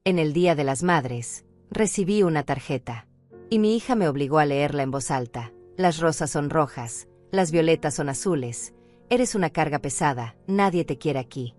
En el Día de las Madres, recibí una tarjeta. Y mi hija me obligó a leerla en voz alta. Las rosas son rojas, las violetas son azules. Eres una carga pesada, nadie te quiere aquí.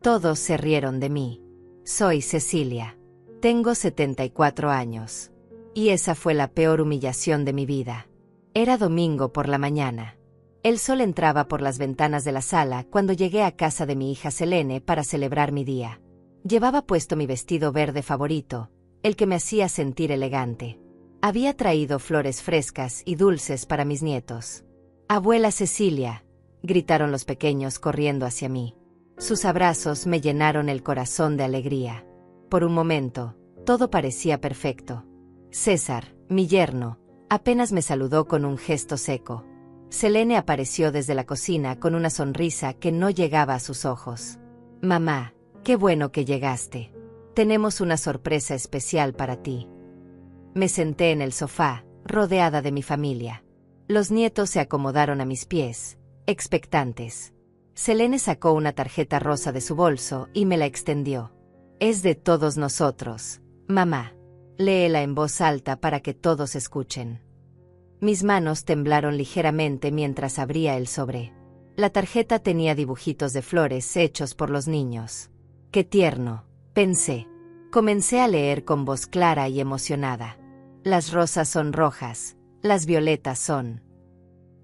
Todos se rieron de mí. Soy Cecilia. Tengo 74 años. Y esa fue la peor humillación de mi vida. Era domingo por la mañana. El sol entraba por las ventanas de la sala cuando llegué a casa de mi hija Selene para celebrar mi día. Llevaba puesto mi vestido verde favorito, el que me hacía sentir elegante. Había traído flores frescas y dulces para mis nietos. «Abuela Cecilia», gritaron los pequeños corriendo hacia mí. Sus abrazos me llenaron el corazón de alegría. Por un momento, todo parecía perfecto. César, mi yerno, apenas me saludó con un gesto seco. Selene apareció desde la cocina con una sonrisa que no llegaba a sus ojos. «Mamá, qué bueno que llegaste. Tenemos una sorpresa especial para ti». Me senté en el sofá, rodeada de mi familia. Los nietos se acomodaron a mis pies, expectantes. Selene sacó una tarjeta rosa de su bolso y me la extendió. «Es de todos nosotros, mamá. Léela en voz alta para que todos escuchen». Mis manos temblaron ligeramente mientras abría el sobre. La tarjeta tenía dibujitos de flores hechos por los niños. «Qué tierno», pensé. Comencé a leer con voz clara y emocionada. «Las rosas son rojas, las violetas son».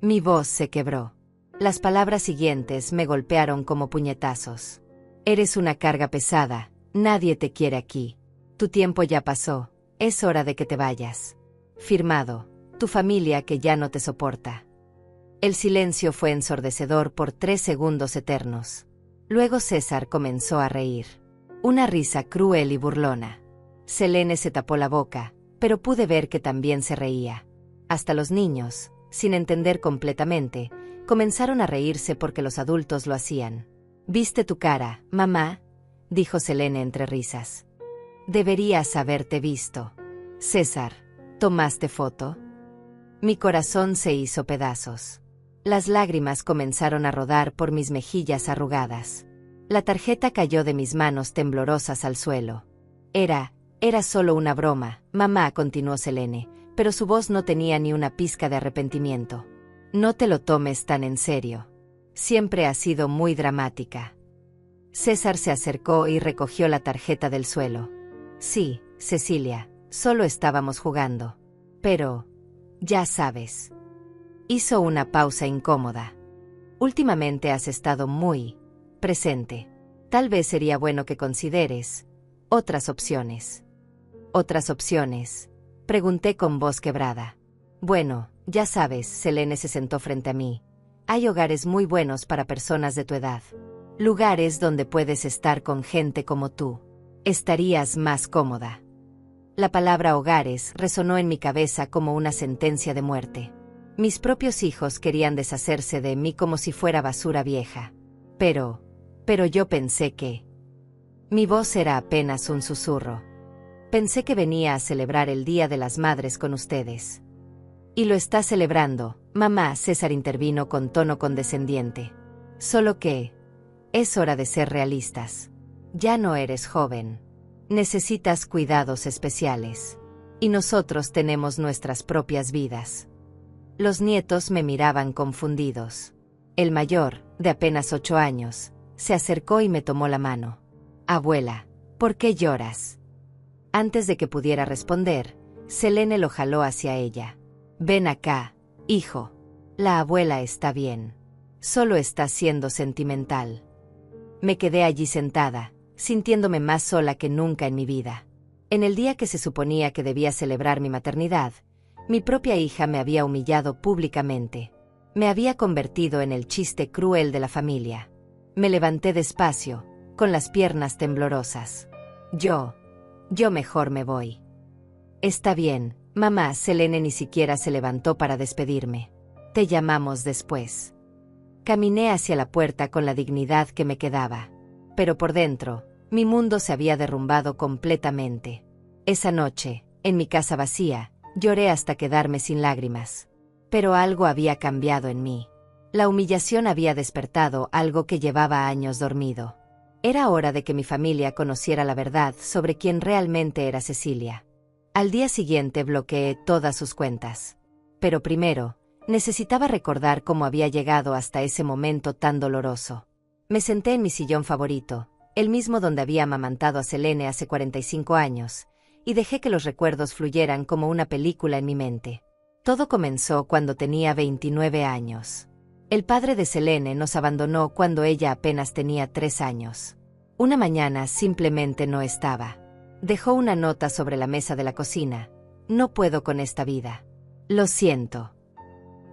Mi voz se quebró. Las palabras siguientes me golpearon como puñetazos. «Eres una carga pesada, nadie te quiere aquí. Tu tiempo ya pasó, es hora de que te vayas. Firmado, tu familia que ya no te soporta». El silencio fue ensordecedor por 3 segundos eternos. Luego César comenzó a reír. Una risa cruel y burlona. Selene se tapó la boca, pero pude ver que también se reía. Hasta los niños, sin entender completamente, comenzaron a reírse porque los adultos lo hacían. «¿Viste tu cara, mamá?», dijo Selene entre risas. «Deberías haberte visto. César, ¿tomaste foto?». Mi corazón se hizo pedazos. Las lágrimas comenzaron a rodar por mis mejillas arrugadas. La tarjeta cayó de mis manos temblorosas al suelo. Era solo una broma, mamá», continuó Selene, pero su voz no tenía ni una pizca de arrepentimiento. «No te lo tomes tan en serio. Siempre has sido muy dramática». César se acercó y recogió la tarjeta del suelo. «Sí, Cecilia, solo estábamos jugando. Pero, ya sabes». Hizo una pausa incómoda. «Últimamente has estado muy presente. Tal vez sería bueno que consideres otras opciones». «¿Otras opciones?», pregunté con voz quebrada. «Bueno, ya sabes», Selene se sentó frente a mí. «Hay hogares muy buenos para personas de tu edad. Lugares donde puedes estar con gente como tú. Estarías más cómoda». La palabra hogares resonó en mi cabeza como una sentencia de muerte. Mis propios hijos querían deshacerse de mí como si fuera basura vieja. Pero yo pensé que... Mi voz era apenas un susurro. Pensé que venía a celebrar el Día de las Madres con ustedes. «Y lo está celebrando, mamá», César intervino con tono condescendiente. «Solo que... es hora de ser realistas. Ya no eres joven. Necesitas cuidados especiales. Y nosotros tenemos nuestras propias vidas». Los nietos me miraban confundidos. El mayor, de apenas 8 años, se acercó y me tomó la mano. «Abuela, ¿por qué lloras?». Antes de que pudiera responder, Selene lo jaló hacia ella. «Ven acá, hijo. La abuela está bien. Solo está siendo sentimental». Me quedé allí sentada, sintiéndome más sola que nunca en mi vida. En el día que se suponía que debía celebrar mi maternidad, mi propia hija me había humillado públicamente. Me había convertido en el chiste cruel de la familia. Me levanté despacio, con las piernas temblorosas. Yo mejor me voy». «Está bien, mamá», Selene ni siquiera se levantó para despedirme. «Te llamamos después». Caminé hacia la puerta con la dignidad que me quedaba. Pero por dentro, mi mundo se había derrumbado completamente. Esa noche, en mi casa vacía, lloré hasta quedarme sin lágrimas. Pero algo había cambiado en mí. La humillación había despertado algo que llevaba años dormido. Era hora de que mi familia conociera la verdad sobre quién realmente era Cecilia. Al día siguiente bloqueé todas sus cuentas. Pero primero, necesitaba recordar cómo había llegado hasta ese momento tan doloroso. Me senté en mi sillón favorito, el mismo donde había amamantado a Selene hace 45 años, y dejé que los recuerdos fluyeran como una película en mi mente. Todo comenzó cuando tenía 29 años. El padre de Selene nos abandonó cuando ella apenas tenía 3 años. Una mañana simplemente no estaba. Dejó una nota sobre la mesa de la cocina. No puedo con esta vida. Lo siento.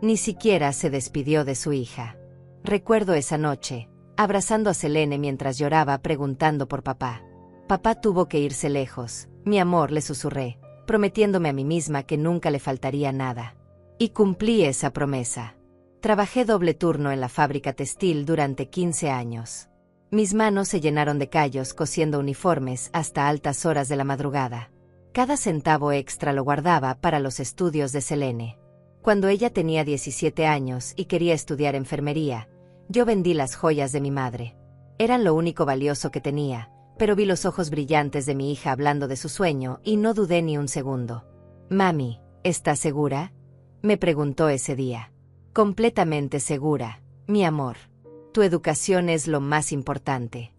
Ni siquiera se despidió de su hija. Recuerdo esa noche, abrazando a Selene mientras lloraba preguntando por papá. Papá tuvo que irse lejos, mi amor, le susurré, prometiéndome a mí misma que nunca le faltaría nada. Y cumplí esa promesa. Trabajé doble turno en la fábrica textil durante 15 años. Mis manos se llenaron de callos cosiendo uniformes hasta altas horas de la madrugada. Cada centavo extra lo guardaba para los estudios de Selene. Cuando ella tenía 17 años y quería estudiar enfermería, yo vendí las joyas de mi madre. Eran lo único valioso que tenía, pero vi los ojos brillantes de mi hija hablando de su sueño y no dudé ni un segundo. «Mami, ¿estás segura?», me preguntó ese día. «Completamente segura, mi amor. Tu educación es lo más importante».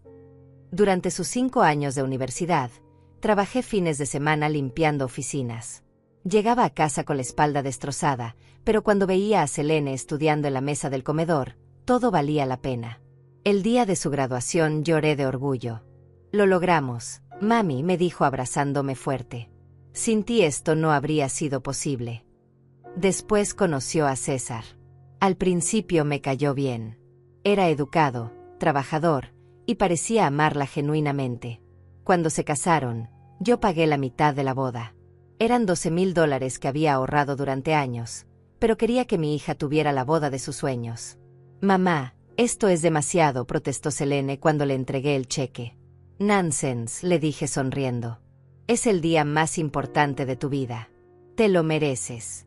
Durante sus 5 años de universidad, trabajé fines de semana limpiando oficinas. Llegaba a casa con la espalda destrozada, pero cuando veía a Selene estudiando en la mesa del comedor, todo valía la pena. El día de su graduación lloré de orgullo. «Lo logramos, mami», me dijo abrazándome fuerte. «Sin ti esto no habría sido posible». Después conoció a César. Al principio me cayó bien. Era educado, trabajador, y parecía amarla genuinamente. Cuando se casaron, yo pagué la mitad de la boda. Eran $12,000 que había ahorrado durante años, pero quería que mi hija tuviera la boda de sus sueños. «Mamá, esto es demasiado», protestó Selene cuando le entregué el cheque. «Nonsense», le dije sonriendo. «Es el día más importante de tu vida. Te lo mereces».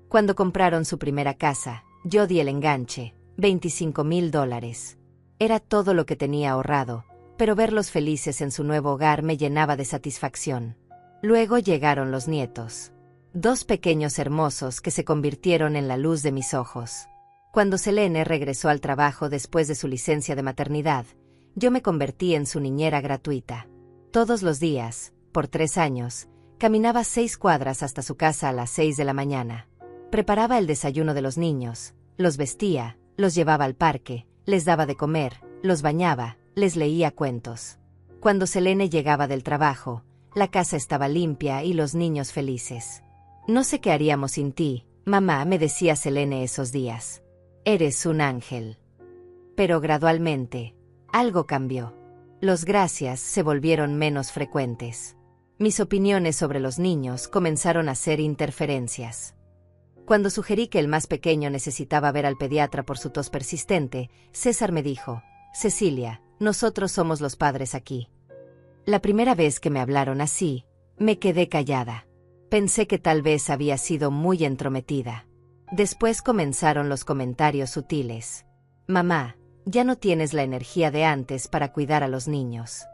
Cuando compraron su primera casa, yo di el enganche, $25,000. Era todo lo que tenía ahorrado, pero verlos felices en su nuevo hogar me llenaba de satisfacción. Luego llegaron los nietos. 2 pequeños hermosos que se convirtieron en la luz de mis ojos. Cuando Selene regresó al trabajo después de su licencia de maternidad, yo me convertí en su niñera gratuita. Todos los días, por 3 años, caminaba 6 cuadras hasta su casa a las 6 de la mañana. Preparaba el desayuno de los niños, los vestía, los llevaba al parque, les daba de comer, los bañaba, les leía cuentos. Cuando Selene llegaba del trabajo, la casa estaba limpia y los niños felices. «No sé qué haríamos sin ti, mamá», me decía Selene esos días. «Eres un ángel». Pero gradualmente, algo cambió. Los gracias se volvieron menos frecuentes. Mis opiniones sobre los niños comenzaron a ser interferencias. Cuando sugerí que el más pequeño necesitaba ver al pediatra por su tos persistente, César me dijo: «Cecilia, nosotros somos los padres aquí». La primera vez que me hablaron así, me quedé callada. Pensé que tal vez había sido muy entrometida. Después comenzaron los comentarios sutiles. «Mamá, ya no tienes la energía de antes para cuidar a los niños».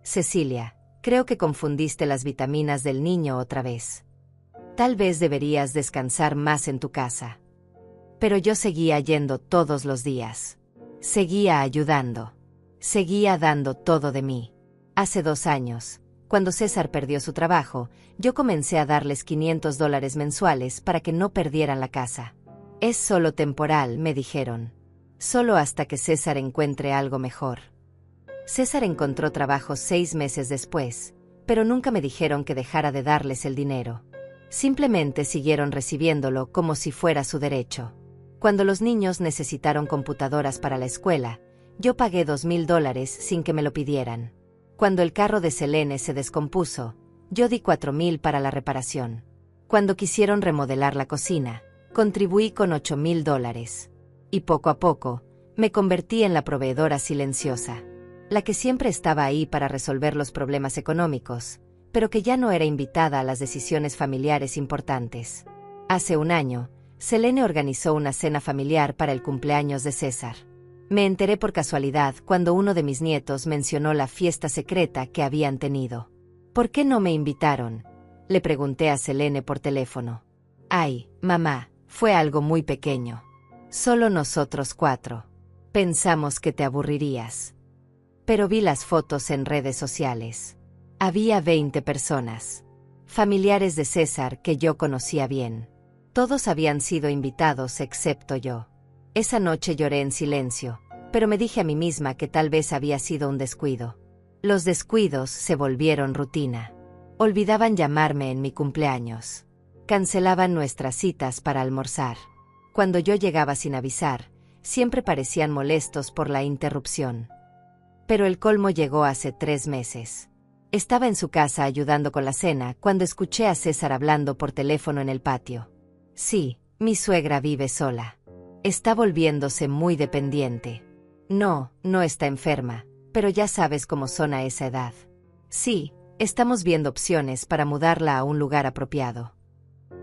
«Cecilia, creo que confundiste las vitaminas del niño otra vez. Tal vez deberías descansar más en tu casa». Pero yo seguía yendo todos los días. Seguía ayudando. Seguía dando todo de mí. Hace 2 años, cuando César perdió su trabajo, yo comencé a darles $500 mensuales para que no perdieran la casa. «Es solo temporal», me dijeron. «Solo hasta que César encuentre algo mejor». César encontró trabajo 6 meses después, pero nunca me dijeron que dejara de darles el dinero. Simplemente siguieron recibiéndolo como si fuera su derecho. Cuando los niños necesitaron computadoras para la escuela, yo pagué $2,000 sin que me lo pidieran. Cuando el carro de Selene se descompuso, yo di $4,000 para la reparación. Cuando quisieron remodelar la cocina, contribuí con $8,000. Y poco a poco, me convertí en la proveedora silenciosa, la que siempre estaba ahí para resolver los problemas económicos, pero que ya no era invitada a las decisiones familiares importantes. Hace un año, Selene organizó una cena familiar para el cumpleaños de César. Me enteré por casualidad cuando uno de mis nietos mencionó la fiesta secreta que habían tenido. ¿Por qué no me invitaron?, le pregunté a Selene por teléfono. Ay, mamá, fue algo muy pequeño. Solo nosotros 4. Pensamos que te aburrirías. Pero vi las fotos en redes sociales. Había 20 personas. Familiares de César que yo conocía bien. Todos habían sido invitados excepto yo. Esa noche lloré en silencio, pero me dije a mí misma que tal vez había sido un descuido. Los descuidos se volvieron rutina. Olvidaban llamarme en mi cumpleaños. Cancelaban nuestras citas para almorzar. Cuando yo llegaba sin avisar, siempre parecían molestos por la interrupción. Pero el colmo llegó hace 3 meses. Estaba en su casa ayudando con la cena cuando escuché a César hablando por teléfono en el patio. Sí, mi suegra vive sola. Está volviéndose muy dependiente. No, no está enferma, pero ya sabes cómo son a esa edad. Sí, estamos viendo opciones para mudarla a un lugar apropiado.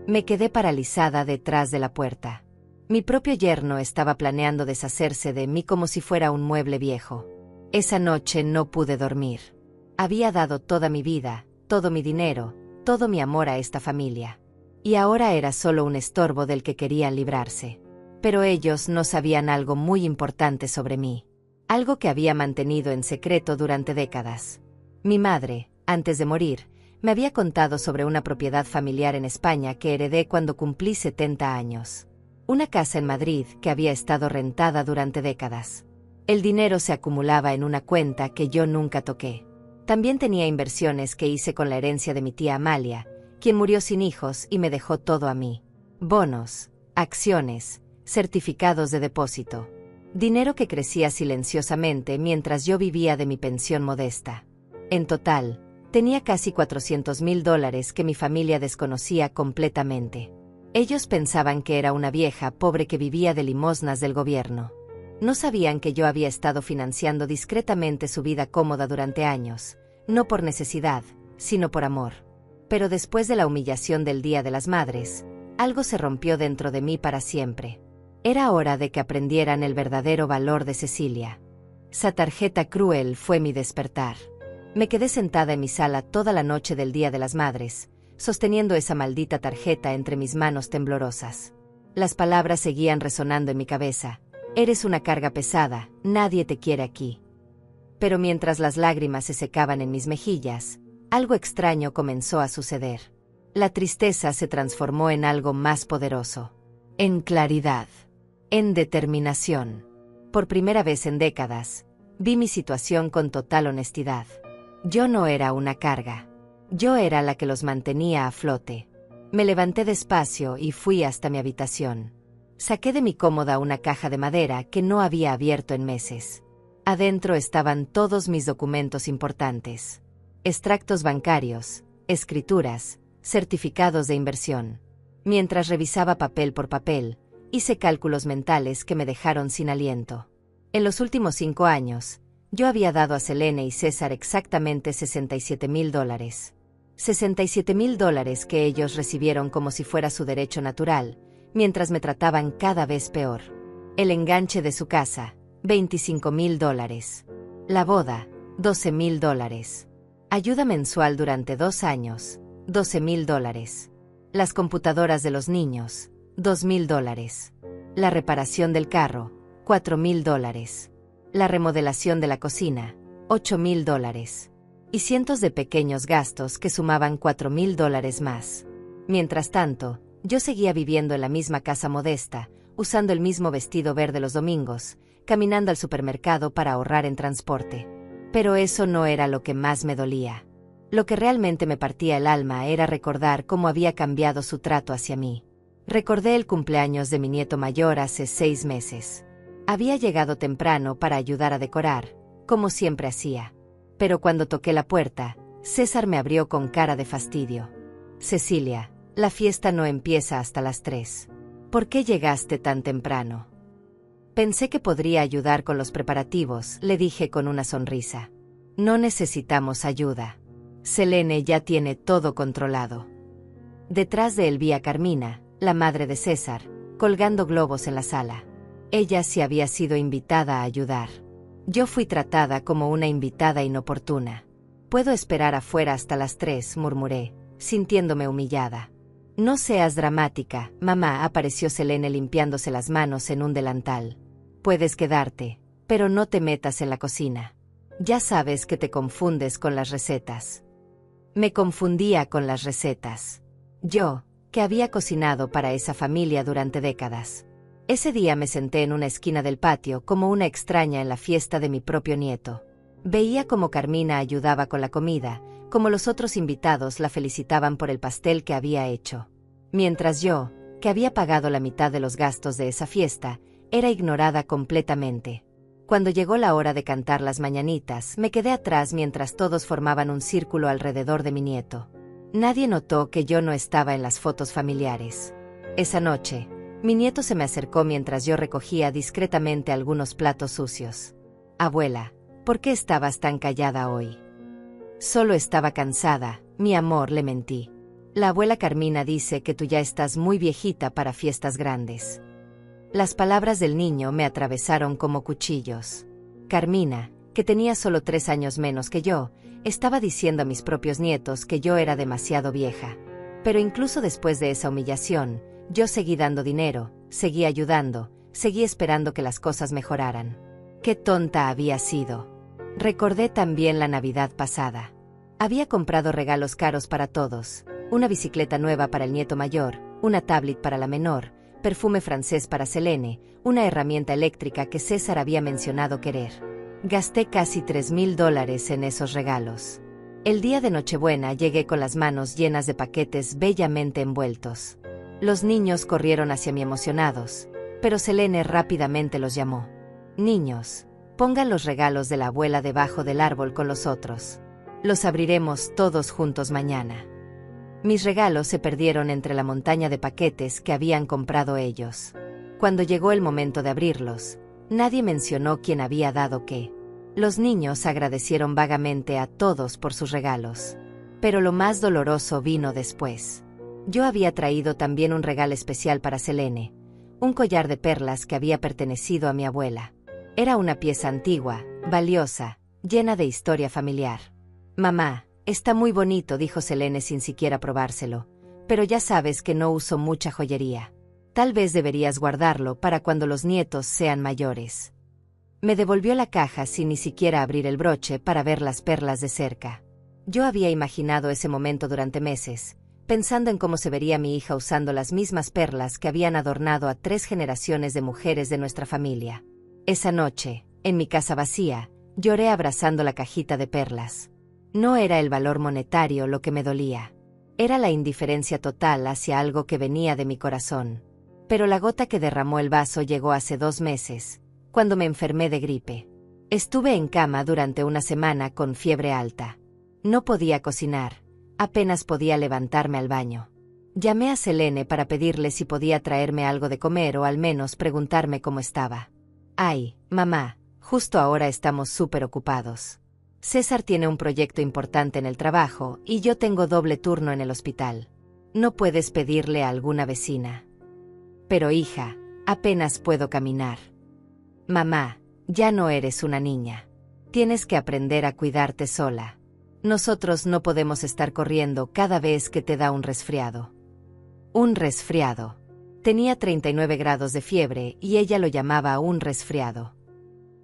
Me quedé paralizada detrás de la puerta. Mi propio yerno estaba planeando deshacerse de mí como si fuera un mueble viejo. Esa noche no pude dormir. Había dado toda mi vida, todo mi dinero, todo mi amor a esta familia. Y ahora era solo un estorbo del que querían librarse. Pero ellos no sabían algo muy importante sobre mí. Algo que había mantenido en secreto durante décadas. Mi madre, antes de morir, me había contado sobre una propiedad familiar en España que heredé cuando cumplí 70 años. Una casa en Madrid que había estado rentada durante décadas. El dinero se acumulaba en una cuenta que yo nunca toqué. También tenía inversiones que hice con la herencia de mi tía Amalia, quien murió sin hijos y me dejó todo a mí. Bonos, acciones, certificados de depósito. Dinero que crecía silenciosamente mientras yo vivía de mi pensión modesta. En total, tenía casi $400,000 que mi familia desconocía completamente. Ellos pensaban que era una vieja pobre que vivía de limosnas del gobierno. No sabían que yo había estado financiando discretamente su vida cómoda durante años, no por necesidad, sino por amor. Pero después de la humillación del Día de las Madres, algo se rompió dentro de mí para siempre. Era hora de que aprendieran el verdadero valor de Cecilia. Esa tarjeta cruel fue mi despertar. Me quedé sentada en mi sala toda la noche del Día de las Madres, sosteniendo esa maldita tarjeta entre mis manos temblorosas. Las palabras seguían resonando en mi cabeza. Eres una carga pesada, nadie te quiere aquí. Pero mientras las lágrimas se secaban en mis mejillas, algo extraño comenzó a suceder. La tristeza se transformó en algo más poderoso. En claridad. En determinación. Por primera vez en décadas, vi mi situación con total honestidad. Yo no era una carga. Yo era la que los mantenía a flote. Me levanté despacio y fui hasta mi habitación. Saqué de mi cómoda una caja de madera que no había abierto en meses. Adentro estaban todos mis documentos importantes. Extractos bancarios, escrituras, certificados de inversión. Mientras revisaba papel por papel, hice cálculos mentales que me dejaron sin aliento. En los últimos 5 años, yo había dado a Selene y César exactamente $67,000. $67,000 que ellos recibieron como si fuera su derecho natural, mientras me trataban cada vez peor. El enganche de su casa, $25,000. La boda, $12,000. Ayuda mensual durante 2 años, $12,000. Las computadoras de los niños, $2,000. La reparación del carro, $4,000. La remodelación de la cocina, $8,000. Y cientos de pequeños gastos que sumaban $4,000 más. Mientras tanto, yo seguía viviendo en la misma casa modesta, usando el mismo vestido verde los domingos, caminando al supermercado para ahorrar en transporte. Pero eso no era lo que más me dolía. Lo que realmente me partía el alma era recordar cómo había cambiado su trato hacia mí. Recordé el cumpleaños de mi nieto mayor hace 6 meses. Había llegado temprano para ayudar a decorar, como siempre hacía. Pero cuando toqué la puerta, César me abrió con cara de fastidio. Cecilia, la fiesta no empieza hasta las 3. ¿Por qué llegaste tan temprano? Pensé que podría ayudar con los preparativos, le dije con una sonrisa. No necesitamos ayuda. Selene ya tiene todo controlado. Detrás de él vi a Carmina, la madre de César, colgando globos en la sala. Ella sí había sido invitada a ayudar. Yo fui tratada como una invitada inoportuna. «Puedo esperar afuera hasta las 3», murmuré, sintiéndome humillada. «No seas dramática, mamá», apareció Selene limpiándose las manos en un delantal. «Puedes quedarte, pero no te metas en la cocina. Ya sabes que te confundes con las recetas». Me confundía con las recetas. Yo, que había cocinado para esa familia durante décadas. Ese día me senté en una esquina del patio como una extraña en la fiesta de mi propio nieto. Veía cómo Carmina ayudaba con la comida, como los otros invitados la felicitaban por el pastel que había hecho. Mientras yo, que había pagado la mitad de los gastos de esa fiesta, era ignorada completamente. Cuando llegó la hora de cantar las mañanitas, me quedé atrás mientras todos formaban un círculo alrededor de mi nieto. Nadie notó que yo no estaba en las fotos familiares. Esa noche, mi nieto se me acercó mientras yo recogía discretamente algunos platos sucios. «Abuela, ¿por qué estabas tan callada hoy?» «Solo estaba cansada, mi amor», le mentí. «La abuela Carmina dice que tú ya estás muy viejita para fiestas grandes». Las palabras del niño me atravesaron como cuchillos. Carmina, que tenía solo 3 años menos que yo, estaba diciendo a mis propios nietos que yo era demasiado vieja. Pero incluso después de esa humillación, yo seguí dando dinero, seguí ayudando, seguí esperando que las cosas mejoraran. ¡Qué tonta había sido! Recordé también la Navidad pasada. Había comprado regalos caros para todos, una bicicleta nueva para el nieto mayor, una tablet para la menor, perfume francés para Selene, una herramienta eléctrica que César había mencionado querer. Gasté casi $3,000 en esos regalos. El día de Nochebuena llegué con las manos llenas de paquetes bellamente envueltos. Los niños corrieron hacia mí emocionados, pero Selene rápidamente los llamó. «Niños, pongan los regalos de la abuela debajo del árbol con los otros. Los abriremos todos juntos mañana». Mis regalos se perdieron entre la montaña de paquetes que habían comprado ellos. Cuando llegó el momento de abrirlos, nadie mencionó quién había dado qué. Los niños agradecieron vagamente a todos por sus regalos. Pero lo más doloroso vino después. Yo había traído también un regalo especial para Selene, un collar de perlas que había pertenecido a mi abuela. Era una pieza antigua, valiosa, llena de historia familiar. «Mamá, está muy bonito», dijo Selene sin siquiera probárselo, «pero ya sabes que no uso mucha joyería. Tal vez deberías guardarlo para cuando los nietos sean mayores». Me devolvió la caja sin ni siquiera abrir el broche para ver las perlas de cerca. Yo había imaginado ese momento durante meses, pensando en cómo se vería mi hija usando las mismas perlas que habían adornado a 3 generaciones de mujeres de nuestra familia. Esa noche, en mi casa vacía, lloré abrazando la cajita de perlas. No era el valor monetario lo que me dolía. Era la indiferencia total hacia algo que venía de mi corazón. Pero la gota que derramó el vaso llegó hace 2 meses, cuando me enfermé de gripe. Estuve en cama durante una semana con fiebre alta. No podía cocinar, apenas podía levantarme al baño. Llamé a Selene para pedirle si podía traerme algo de comer o al menos preguntarme cómo estaba. «Ay, mamá, justo ahora estamos súper ocupados. César tiene un proyecto importante en el trabajo y yo tengo doble turno en el hospital. ¿No puedes pedirle a alguna vecina?» «Pero hija, apenas puedo caminar». «Mamá, ya no eres una niña. Tienes que aprender a cuidarte sola. Nosotros no podemos estar corriendo cada vez que te da un resfriado». Un resfriado. Tenía 39 grados de fiebre y ella lo llamaba un resfriado.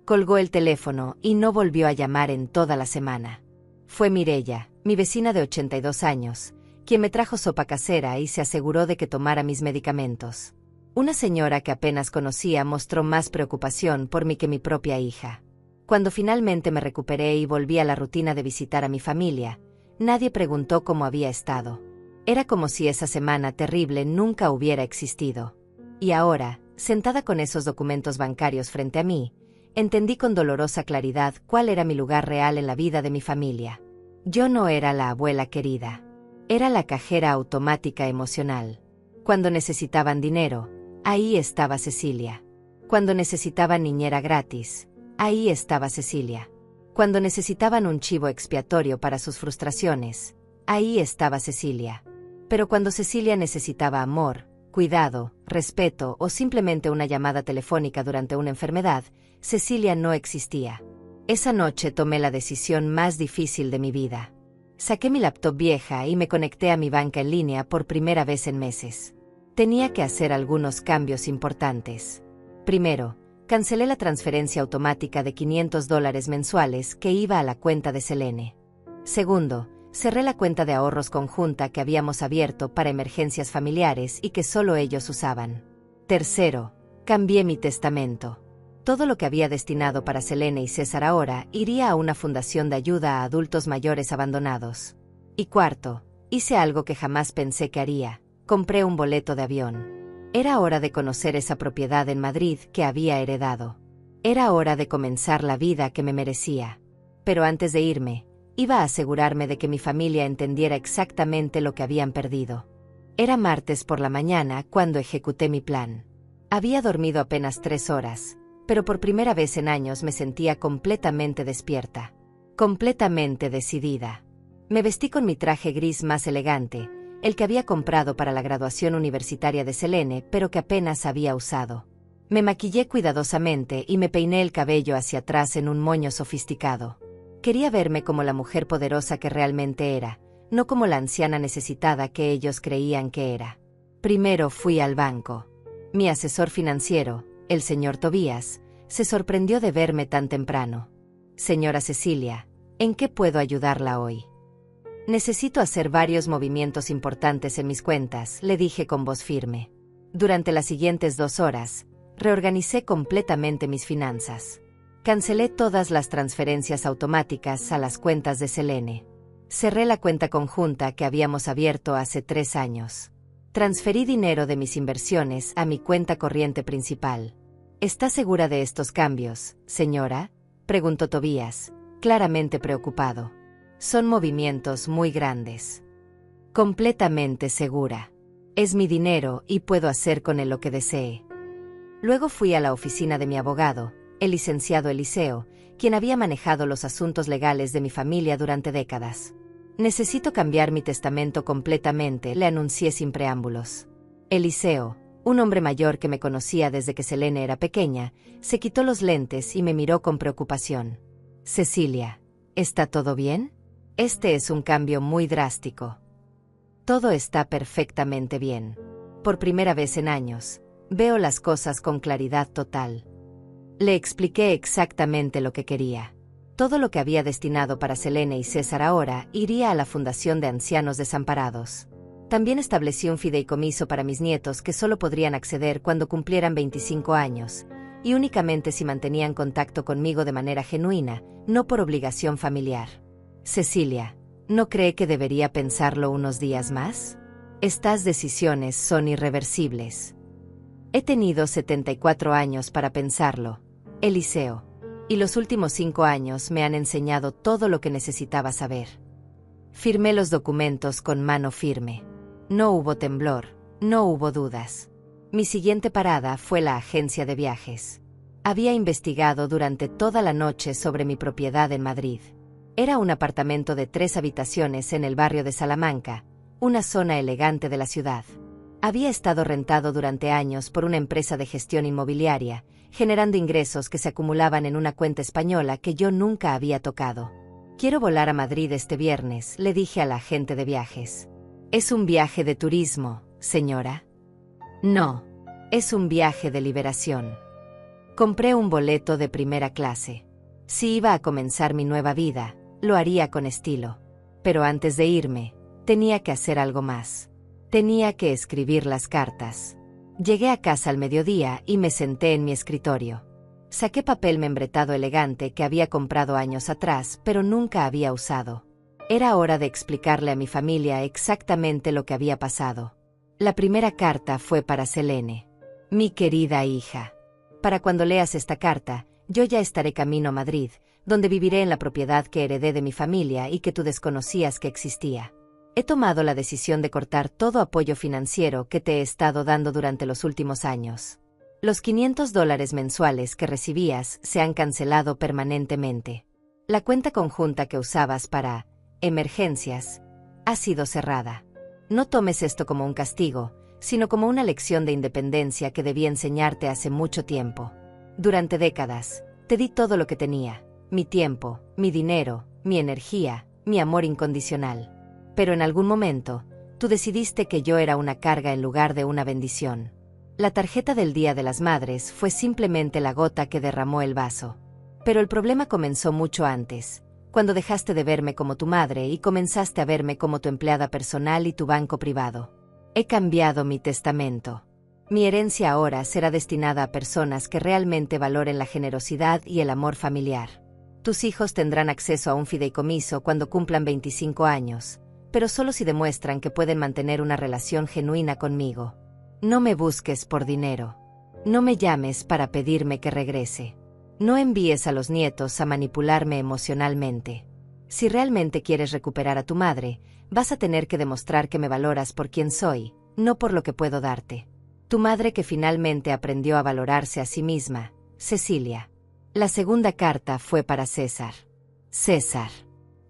Colgó el teléfono y no volvió a llamar en toda la semana. Fue Mireya, mi vecina de 82 años, quien me trajo sopa casera y se aseguró de que tomara mis medicamentos. Una señora que apenas conocía mostró más preocupación por mí que mi propia hija. Cuando finalmente me recuperé y volví a la rutina de visitar a mi familia, nadie preguntó cómo había estado. Era como si esa semana terrible nunca hubiera existido. Y ahora, sentada con esos documentos bancarios frente a mí, entendí con dolorosa claridad cuál era mi lugar real en la vida de mi familia. Yo no era la abuela querida. Era la cajera automática emocional. Cuando necesitaban dinero, ahí estaba Cecilia. Cuando necesitaban niñera gratis, ahí estaba Cecilia. Cuando necesitaban un chivo expiatorio para sus frustraciones, ahí estaba Cecilia. Pero cuando Cecilia necesitaba amor, cuidado, respeto o simplemente una llamada telefónica durante una enfermedad, Cecilia no existía. Esa noche tomé la decisión más difícil de mi vida. Saqué mi laptop vieja y me conecté a mi banca en línea por primera vez en meses. Tenía que hacer algunos cambios importantes. Primero, cancelé la transferencia automática de $500 mensuales que iba a la cuenta de Selene. Segundo, cerré la cuenta de ahorros conjunta que habíamos abierto para emergencias familiares y que solo ellos usaban. Tercero, cambié mi testamento. Todo lo que había destinado para Selene y César ahora iría a una fundación de ayuda a adultos mayores abandonados. Y cuarto, hice algo que jamás pensé que haría: compré un boleto de avión. Era hora de conocer esa propiedad en Madrid que había heredado. Era hora de comenzar la vida que me merecía. Pero antes de irme, iba a asegurarme de que mi familia entendiera exactamente lo que habían perdido. Era martes por la mañana cuando ejecuté mi plan. Había dormido apenas 3 horas, pero por primera vez en años me sentía completamente despierta. Completamente decidida. Me vestí con mi traje gris más elegante, el que había comprado para la graduación universitaria de Selene, pero que apenas había usado. Me maquillé cuidadosamente y me peiné el cabello hacia atrás en un moño sofisticado. Quería verme como la mujer poderosa que realmente era, no como la anciana necesitada que ellos creían que era. Primero fui al banco. Mi asesor financiero, el señor Tobías, se sorprendió de verme tan temprano. Señora Cecilia, ¿en qué puedo ayudarla hoy? Necesito hacer varios movimientos importantes en mis cuentas, le dije con voz firme. Durante las siguientes 2 horas, reorganicé completamente mis finanzas. Cancelé todas las transferencias automáticas a las cuentas de Selene. Cerré la cuenta conjunta que habíamos abierto hace 3 años. Transferí dinero de mis inversiones a mi cuenta corriente principal. ¿Está segura de estos cambios, señora?, preguntó Tobías, claramente preocupado. Son movimientos muy grandes. Completamente segura. Es mi dinero y puedo hacer con él lo que desee. Luego fui a la oficina de mi abogado, el licenciado Eliseo, quien había manejado los asuntos legales de mi familia durante décadas. Necesito cambiar mi testamento completamente, le anuncié sin preámbulos. Eliseo, un hombre mayor que me conocía desde que Selene era pequeña, se quitó los lentes y me miró con preocupación. Cecilia, ¿está todo bien? Este es un cambio muy drástico. Todo está perfectamente bien. Por primera vez en años, veo las cosas con claridad total. Le expliqué exactamente lo que quería. Todo lo que había destinado para Selene y César ahora iría a la Fundación de Ancianos Desamparados. También establecí un fideicomiso para mis nietos que solo podrían acceder cuando cumplieran 25 años, y únicamente si mantenían contacto conmigo de manera genuina, no por obligación familiar. Cecilia, ¿no cree que debería pensarlo unos días más? Estas decisiones son irreversibles. He tenido 74 años para pensarlo, Eliseo, y los últimos 5 años me han enseñado todo lo que necesitaba saber. Firmé los documentos con mano firme. No hubo temblor, no hubo dudas. Mi siguiente parada fue la agencia de viajes. Había investigado durante toda la noche sobre mi propiedad en Madrid. Era un apartamento de 3 habitaciones en el barrio de Salamanca, una zona elegante de la ciudad. Había estado rentado durante años por una empresa de gestión inmobiliaria, generando ingresos que se acumulaban en una cuenta española que yo nunca había tocado. Quiero volar a Madrid este viernes, le dije a la agente de viajes. ¿Es un viaje de turismo, señora? No, es un viaje de liberación. Compré un boleto de primera clase. Si iba a comenzar mi nueva vida, lo haría con estilo. Pero antes de irme, tenía que hacer algo más. Tenía que escribir las cartas. Llegué a casa al mediodía y me senté en mi escritorio. Saqué papel membretado elegante que había comprado años atrás, pero nunca había usado. Era hora de explicarle a mi familia exactamente lo que había pasado. La primera carta fue para Selene. Mi querida hija. Para cuando leas esta carta, yo ya estaré camino a Madrid, donde viviré en la propiedad que heredé de mi familia y que tú desconocías que existía. He tomado la decisión de cortar todo apoyo financiero que te he estado dando durante los últimos años. Los $500 mensuales que recibías se han cancelado permanentemente. La cuenta conjunta que usabas para emergencias ha sido cerrada. No tomes esto como un castigo, sino como una lección de independencia que debí enseñarte hace mucho tiempo. Durante décadas, te di todo lo que tenía, mi tiempo, mi dinero, mi energía, mi amor incondicional. Pero en algún momento, tú decidiste que yo era una carga en lugar de una bendición. La tarjeta del Día de las Madres fue simplemente la gota que derramó el vaso. Pero el problema comenzó mucho antes, cuando dejaste de verme como tu madre y comenzaste a verme como tu empleada personal y tu banco privado. He cambiado mi testamento. Mi herencia ahora será destinada a personas que realmente valoren la generosidad y el amor familiar. Tus hijos tendrán acceso a un fideicomiso cuando cumplan 25 años, pero solo si demuestran que pueden mantener una relación genuina conmigo. No me busques por dinero. No me llames para pedirme que regrese. No envíes a los nietos a manipularme emocionalmente. Si realmente quieres recuperar a tu madre, vas a tener que demostrar que me valoras por quien soy, no por lo que puedo darte. Tu madre que finalmente aprendió a valorarse a sí misma, Cecilia. La segunda carta fue para César. César.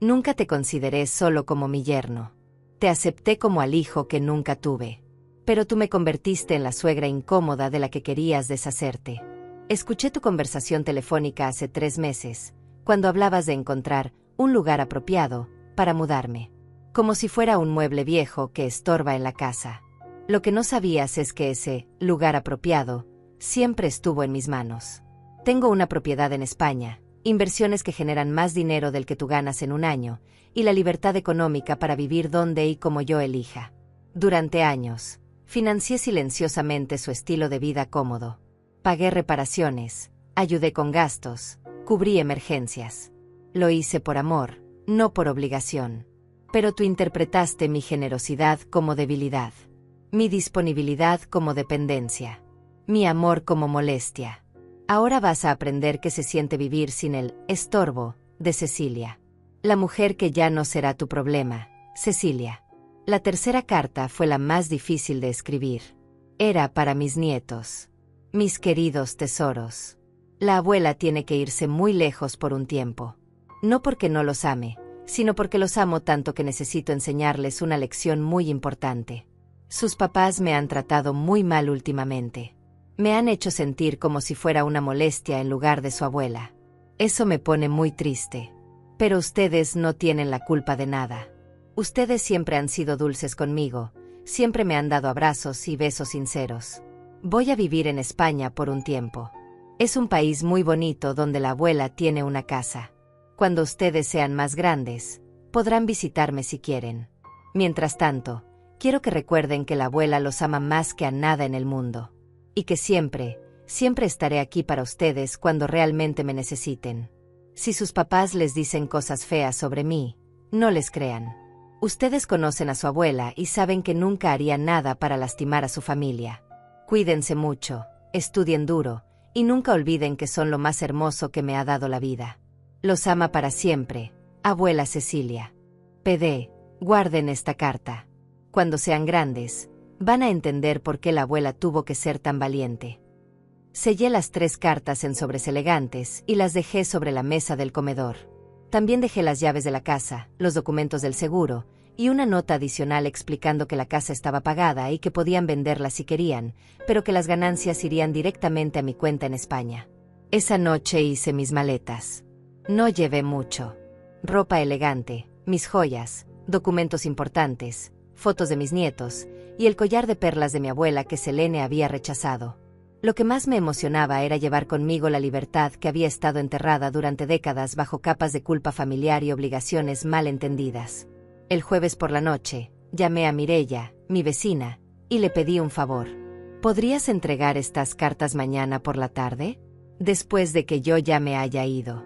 Nunca te consideré solo como mi yerno. Te acepté como al hijo que nunca tuve. Pero tú me convertiste en la suegra incómoda de la que querías deshacerte. Escuché tu conversación telefónica hace 3 meses, cuando hablabas de encontrar un lugar apropiado para mudarme. Como si fuera un mueble viejo que estorba en la casa. Lo que no sabías es que ese lugar apropiado siempre estuvo en mis manos. Tengo una propiedad en España, inversiones que generan más dinero del que tú ganas en un año, y la libertad económica para vivir donde y como yo elija. Durante años, financié silenciosamente su estilo de vida cómodo. Pagué reparaciones, ayudé con gastos, cubrí emergencias. Lo hice por amor, no por obligación. Pero tú interpretaste mi generosidad como debilidad, mi disponibilidad como dependencia, mi amor como molestia. Ahora vas a aprender qué se siente vivir sin el estorbo de Cecilia. La mujer que ya no será tu problema, Cecilia. La tercera carta fue la más difícil de escribir. Era para mis nietos. Mis queridos tesoros. La abuela tiene que irse muy lejos por un tiempo. No porque no los ame, sino porque los amo tanto que necesito enseñarles una lección muy importante. Sus papás me han tratado muy mal últimamente. Me han hecho sentir como si fuera una molestia en lugar de su abuela. Eso me pone muy triste. Pero ustedes no tienen la culpa de nada. Ustedes siempre han sido dulces conmigo, siempre me han dado abrazos y besos sinceros. Voy a vivir en España por un tiempo. Es un país muy bonito donde la abuela tiene una casa. Cuando ustedes sean más grandes, podrán visitarme si quieren. Mientras tanto, quiero que recuerden que la abuela los ama más que a nada en el mundo. Y que siempre, siempre estaré aquí para ustedes cuando realmente me necesiten. Si sus papás les dicen cosas feas sobre mí, no les crean. Ustedes conocen a su abuela y saben que nunca haría nada para lastimar a su familia. Cuídense mucho, estudien duro, y nunca olviden que son lo más hermoso que me ha dado la vida. Los ama para siempre, abuela Cecilia. PD, guarden esta carta. Cuando sean grandes, van a entender por qué la abuela tuvo que ser tan valiente. Sellé las 3 cartas en sobres elegantes y las dejé sobre la mesa del comedor. También dejé las llaves de la casa, los documentos del seguro, y una nota adicional explicando que la casa estaba pagada y que podían venderla si querían, pero que las ganancias irían directamente a mi cuenta en España. Esa noche hice mis maletas. No llevé mucho. Ropa elegante, mis joyas, documentos importantes, fotos de mis nietos, y el collar de perlas de mi abuela que Selene había rechazado. Lo que más me emocionaba era llevar conmigo la libertad que había estado enterrada durante décadas bajo capas de culpa familiar y obligaciones mal entendidas. El jueves por la noche, llamé a Mireia, mi vecina, y le pedí un favor. ¿Podrías entregar estas cartas mañana por la tarde? Después de que yo ya me haya ido.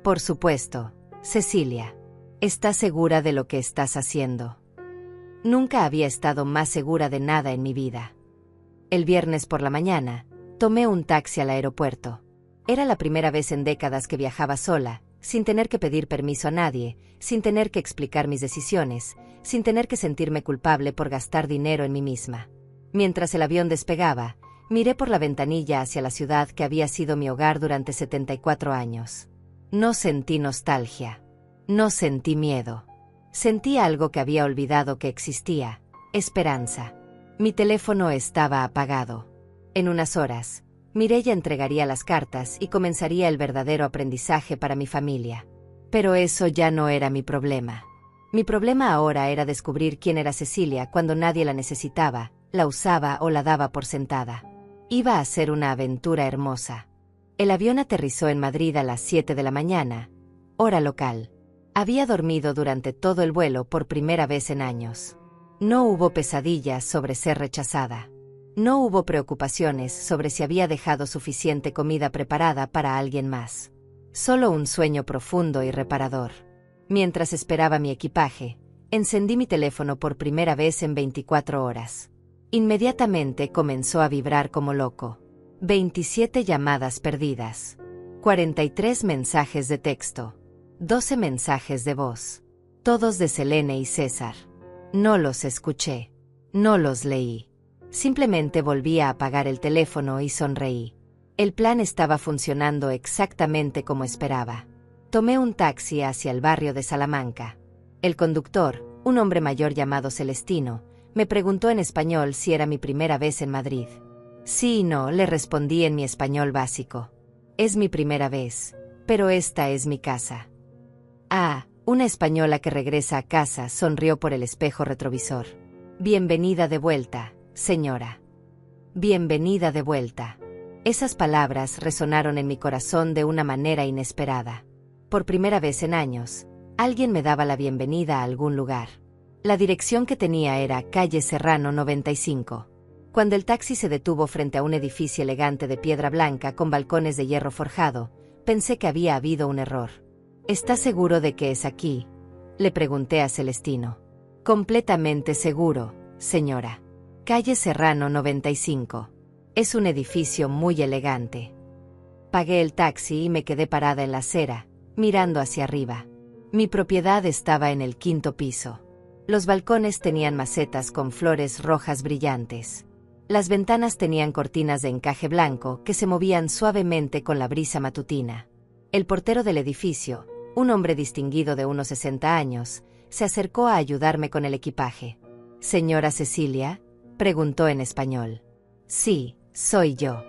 Por supuesto, Cecilia. ¿Estás segura de lo que estás haciendo? Nunca había estado más segura de nada en mi vida. El viernes por la mañana, tomé un taxi al aeropuerto. Era la primera vez en décadas que viajaba sola, sin tener que pedir permiso a nadie, sin tener que explicar mis decisiones, sin tener que sentirme culpable por gastar dinero en mí misma. Mientras el avión despegaba, miré por la ventanilla hacia la ciudad que había sido mi hogar durante 74 años. No sentí nostalgia. No sentí miedo. Sentí algo que había olvidado que existía: esperanza. Mi teléfono estaba apagado. En unas horas, Mireya entregaría las cartas y comenzaría el verdadero aprendizaje para mi familia. Pero eso ya no era mi problema. Mi problema ahora era descubrir quién era Cecilia cuando nadie la necesitaba, la usaba o la daba por sentada. Iba a ser una aventura hermosa. El avión aterrizó en Madrid a las 7 de la mañana, hora local. Había dormido durante todo el vuelo por primera vez en años. No hubo pesadillas sobre ser rechazada. No hubo preocupaciones sobre si había dejado suficiente comida preparada para alguien más. Solo un sueño profundo y reparador. Mientras esperaba mi equipaje, encendí mi teléfono por primera vez en 24 horas. Inmediatamente comenzó a vibrar como loco. 27 llamadas perdidas. 43 mensajes de texto. 12 mensajes de voz. Todos de Selene y César. No los escuché. No los leí. Simplemente volví a apagar el teléfono y sonreí. El plan estaba funcionando exactamente como esperaba. Tomé un taxi hacia el barrio de Salamanca. El conductor, un hombre mayor llamado Celestino, me preguntó en español si era mi primera vez en Madrid. Sí y no, le respondí en mi español básico. Es mi primera vez, pero esta es mi casa. Ah, una española que regresa a casa sonrió por el espejo retrovisor. Bienvenida de vuelta, señora. Bienvenida de vuelta. Esas palabras resonaron en mi corazón de una manera inesperada. Por primera vez en años, alguien me daba la bienvenida a algún lugar. La dirección que tenía era calle Serrano 95. Cuando el taxi se detuvo frente a un edificio elegante de piedra blanca con balcones de hierro forjado, pensé que había habido un error. ¿Está seguro de que es aquí?, le pregunté a Celestino. Completamente seguro, señora. Calle Serrano 95. Es un edificio muy elegante. Pagué el taxi y me quedé parada en la acera, mirando hacia arriba. Mi propiedad estaba en el 5º piso. Los balcones tenían macetas con flores rojas brillantes. Las ventanas tenían cortinas de encaje blanco que se movían suavemente con la brisa matutina. El portero del edificio, un hombre distinguido de unos 60 años, se acercó a ayudarme con el equipaje. «¿Señora Cecilia?», preguntó en español. «Sí, soy yo».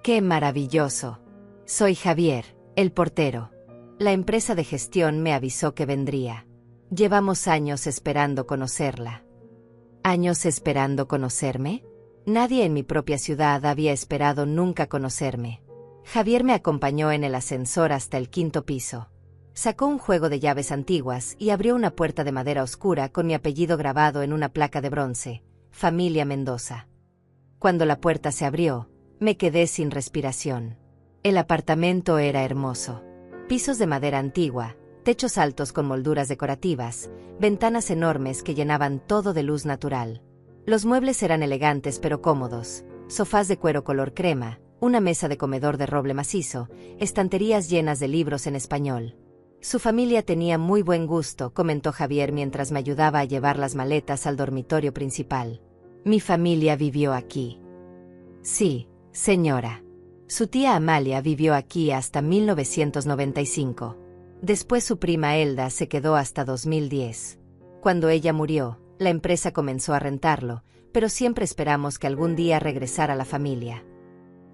«¡Qué maravilloso! Soy Javier, el portero. La empresa de gestión me avisó que vendría. Llevamos años esperando conocerla». ¿Años esperando conocerme? Nadie en mi propia ciudad había esperado nunca conocerme. Javier me acompañó en el ascensor hasta el 5º piso. Sacó un juego de llaves antiguas y abrió una puerta de madera oscura con mi apellido grabado en una placa de bronce, Familia Mendoza. Cuando la puerta se abrió, me quedé sin respiración. El apartamento era hermoso. Pisos de madera antigua, techos altos con molduras decorativas, ventanas enormes que llenaban todo de luz natural. Los muebles eran elegantes pero cómodos, sofás de cuero color crema, una mesa de comedor de roble macizo, estanterías llenas de libros en español. Su familia tenía muy buen gusto, comentó Javier mientras me ayudaba a llevar las maletas al dormitorio principal. Mi familia vivió aquí. Sí, señora. Su tía Amalia vivió aquí hasta 1995. Después su prima Elda se quedó hasta 2010. Cuando ella murió, la empresa comenzó a rentarlo, pero siempre esperamos que algún día regresara la familia.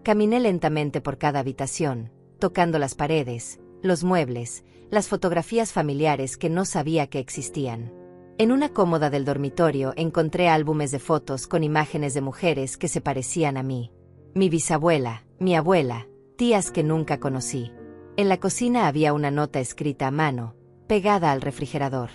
Caminé lentamente por cada habitación, tocando las paredes, los muebles, las fotografías familiares que no sabía que existían. En una cómoda del dormitorio encontré álbumes de fotos con imágenes de mujeres que se parecían a mí. Mi bisabuela, mi abuela, tías que nunca conocí. En la cocina había una nota escrita a mano, pegada al refrigerador.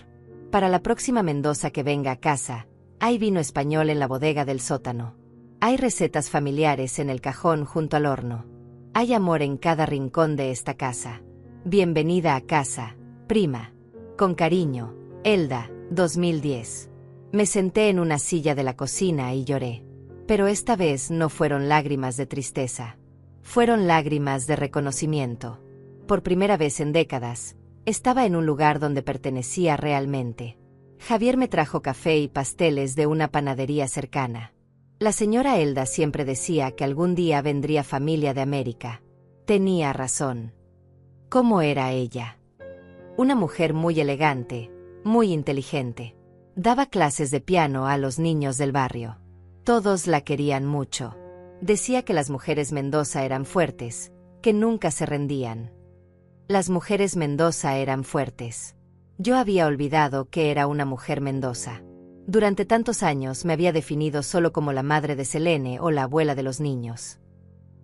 Para la próxima Mendoza que venga a casa, hay vino español en la bodega del sótano. Hay recetas familiares en el cajón junto al horno. Hay amor en cada rincón de esta casa. Bienvenida a casa, prima. Con cariño, Elda, 2010. Me senté en una silla de la cocina y lloré. Pero esta vez no fueron lágrimas de tristeza. Fueron lágrimas de reconocimiento. Por primera vez en décadas, estaba en un lugar donde pertenecía realmente. Javier me trajo café y pasteles de una panadería cercana. La señora Elda siempre decía que algún día vendría familia de América. Tenía razón. ¿Cómo era ella? Una mujer muy elegante, muy inteligente. Daba clases de piano a los niños del barrio. Todos la querían mucho. Decía que las mujeres Mendoza eran fuertes, que nunca se rendían. Las mujeres Mendoza eran fuertes. Yo había olvidado que era una mujer Mendoza. Durante tantos años me había definido solo como la madre de Selene o la abuela de los niños.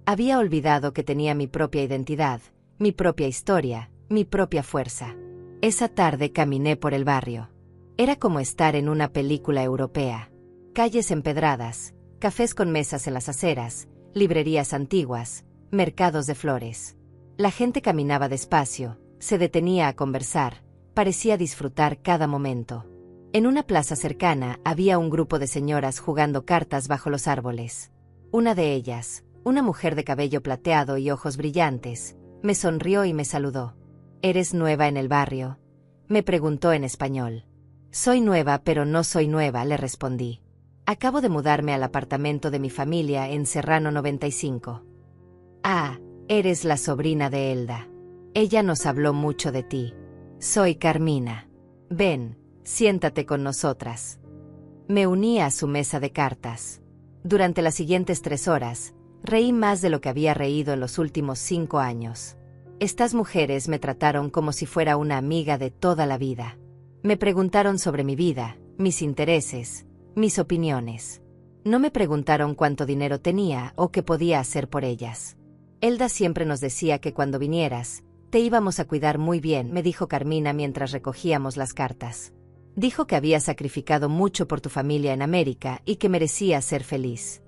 Había olvidado que tenía mi propia identidad, mi propia historia, mi propia fuerza. Esa tarde caminé por el barrio. Era como estar en una película europea. Calles empedradas, cafés con mesas en las aceras, librerías antiguas, mercados de flores. La gente caminaba despacio, se detenía a conversar, parecía disfrutar cada momento. En una plaza cercana había un grupo de señoras jugando cartas bajo los árboles. Una de ellas, una mujer de cabello plateado y ojos brillantes, me sonrió y me saludó. ¿Eres nueva en el barrio?, me preguntó en español. Soy nueva, pero no soy nueva, le respondí. Acabo de mudarme al apartamento de mi familia en Serrano 95. Ah, eres la sobrina de Elda. Ella nos habló mucho de ti. Soy Carmina. Ven, siéntate con nosotras. Me uní a su mesa de cartas. Durante las siguientes 3 horas, reí más de lo que había reído en los últimos 5 años. Estas mujeres me trataron como si fuera una amiga de toda la vida. Me preguntaron sobre mi vida, mis intereses, mis opiniones. No me preguntaron cuánto dinero tenía o qué podía hacer por ellas. Elda siempre nos decía que cuando vinieras, te íbamos a cuidar muy bien, me dijo Carmina mientras recogíamos las cartas. Dijo que había sacrificado mucho por tu familia en América y que merecías ser feliz.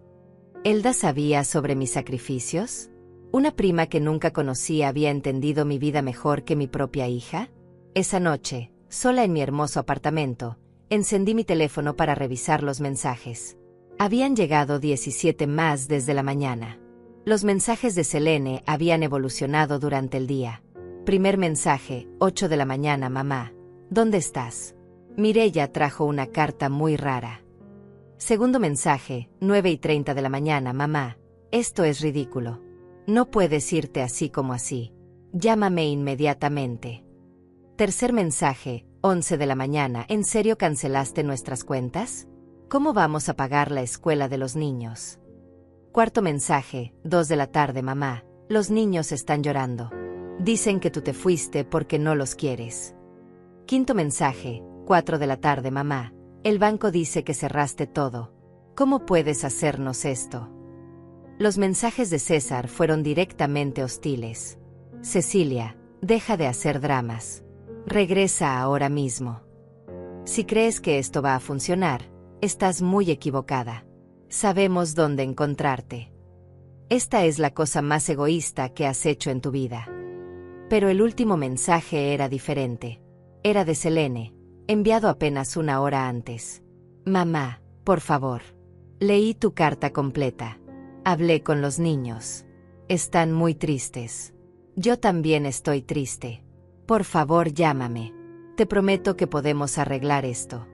¿Elda sabía sobre mis sacrificios? ¿Una prima que nunca conocí había entendido mi vida mejor que mi propia hija? Esa noche, sola en mi hermoso apartamento, encendí mi teléfono para revisar los mensajes. Habían llegado 17 más desde la mañana. Los mensajes de Selene habían evolucionado durante el día. Primer mensaje, 8 de la mañana, mamá. ¿Dónde estás? Mireya trajo una carta muy rara. Segundo mensaje, 9:30 de la mañana, mamá. Esto es ridículo. No puedes irte así como así. Llámame inmediatamente. Tercer mensaje, 11 de la mañana. ¿En serio cancelaste nuestras cuentas? ¿Cómo vamos a pagar la escuela de los niños? Cuarto mensaje, 2 de la tarde, mamá. Los niños están llorando. Dicen que tú te fuiste porque no los quieres. Quinto mensaje, 4 de la tarde, mamá. El banco dice que cerraste todo. ¿Cómo puedes hacernos esto? Los mensajes de César fueron directamente hostiles. Cecilia, deja de hacer dramas. Regresa ahora mismo. Si crees que esto va a funcionar, estás muy equivocada. Sabemos dónde encontrarte. Esta es la cosa más egoísta que has hecho en tu vida. Pero el último mensaje era diferente. Era de Selene, enviado apenas 1 hora antes. Mamá, por favor. Leí tu carta completa. Hablé con los niños. Están muy tristes. Yo también estoy triste. Por favor, llámame. Te prometo que podemos arreglar esto.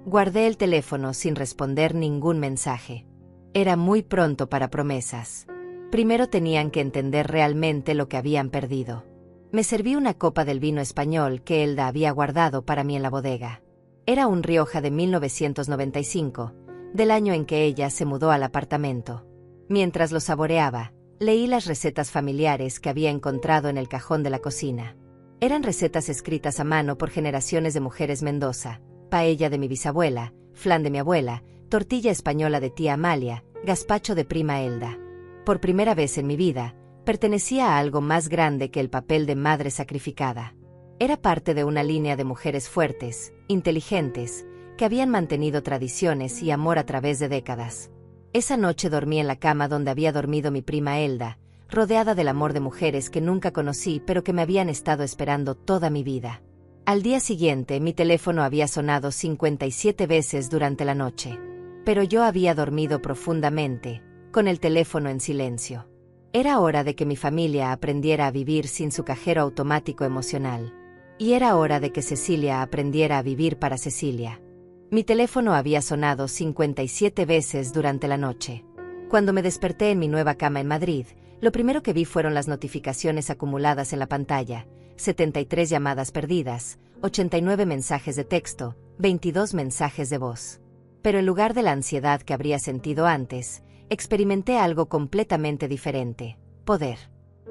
Guardé el teléfono sin responder ningún mensaje. Era muy pronto para promesas. Primero tenían que entender realmente lo que habían perdido. Me serví una copa del vino español que Elda había guardado para mí en la bodega. Era un Rioja de 1995, del año en que ella se mudó al apartamento. Mientras lo saboreaba, leí las recetas familiares que había encontrado en el cajón de la cocina. Eran recetas escritas a mano por generaciones de mujeres Mendoza: paella de mi bisabuela, flan de mi abuela, tortilla española de tía Amalia, gazpacho de prima Elda. Por primera vez en mi vida, pertenecía a algo más grande que el papel de madre sacrificada. Era parte de una línea de mujeres fuertes, inteligentes, que habían mantenido tradiciones y amor a través de décadas. Esa noche dormí en la cama donde había dormido mi prima Elda, rodeada del amor de mujeres que nunca conocí pero que me habían estado esperando toda mi vida. Al día siguiente, mi teléfono había sonado 57 veces durante la noche. Pero yo había dormido profundamente, con el teléfono en silencio. Era hora de que mi familia aprendiera a vivir sin su cajero automático emocional. Y era hora de que Cecilia aprendiera a vivir para Cecilia. Mi teléfono había sonado 57 veces durante la noche. Cuando me desperté en mi nueva cama en Madrid, lo primero que vi fueron las notificaciones acumuladas en la pantalla: 73 llamadas perdidas, 89 mensajes de texto, 22 mensajes de voz. Pero en lugar de la ansiedad que habría sentido antes, experimenté algo completamente diferente: poder.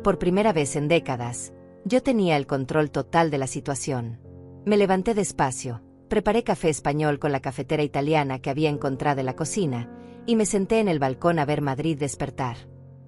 Por primera vez en décadas, yo tenía el control total de la situación. Me levanté despacio, preparé café español con la cafetera italiana que había encontrado en la cocina, y me senté en el balcón a ver Madrid despertar.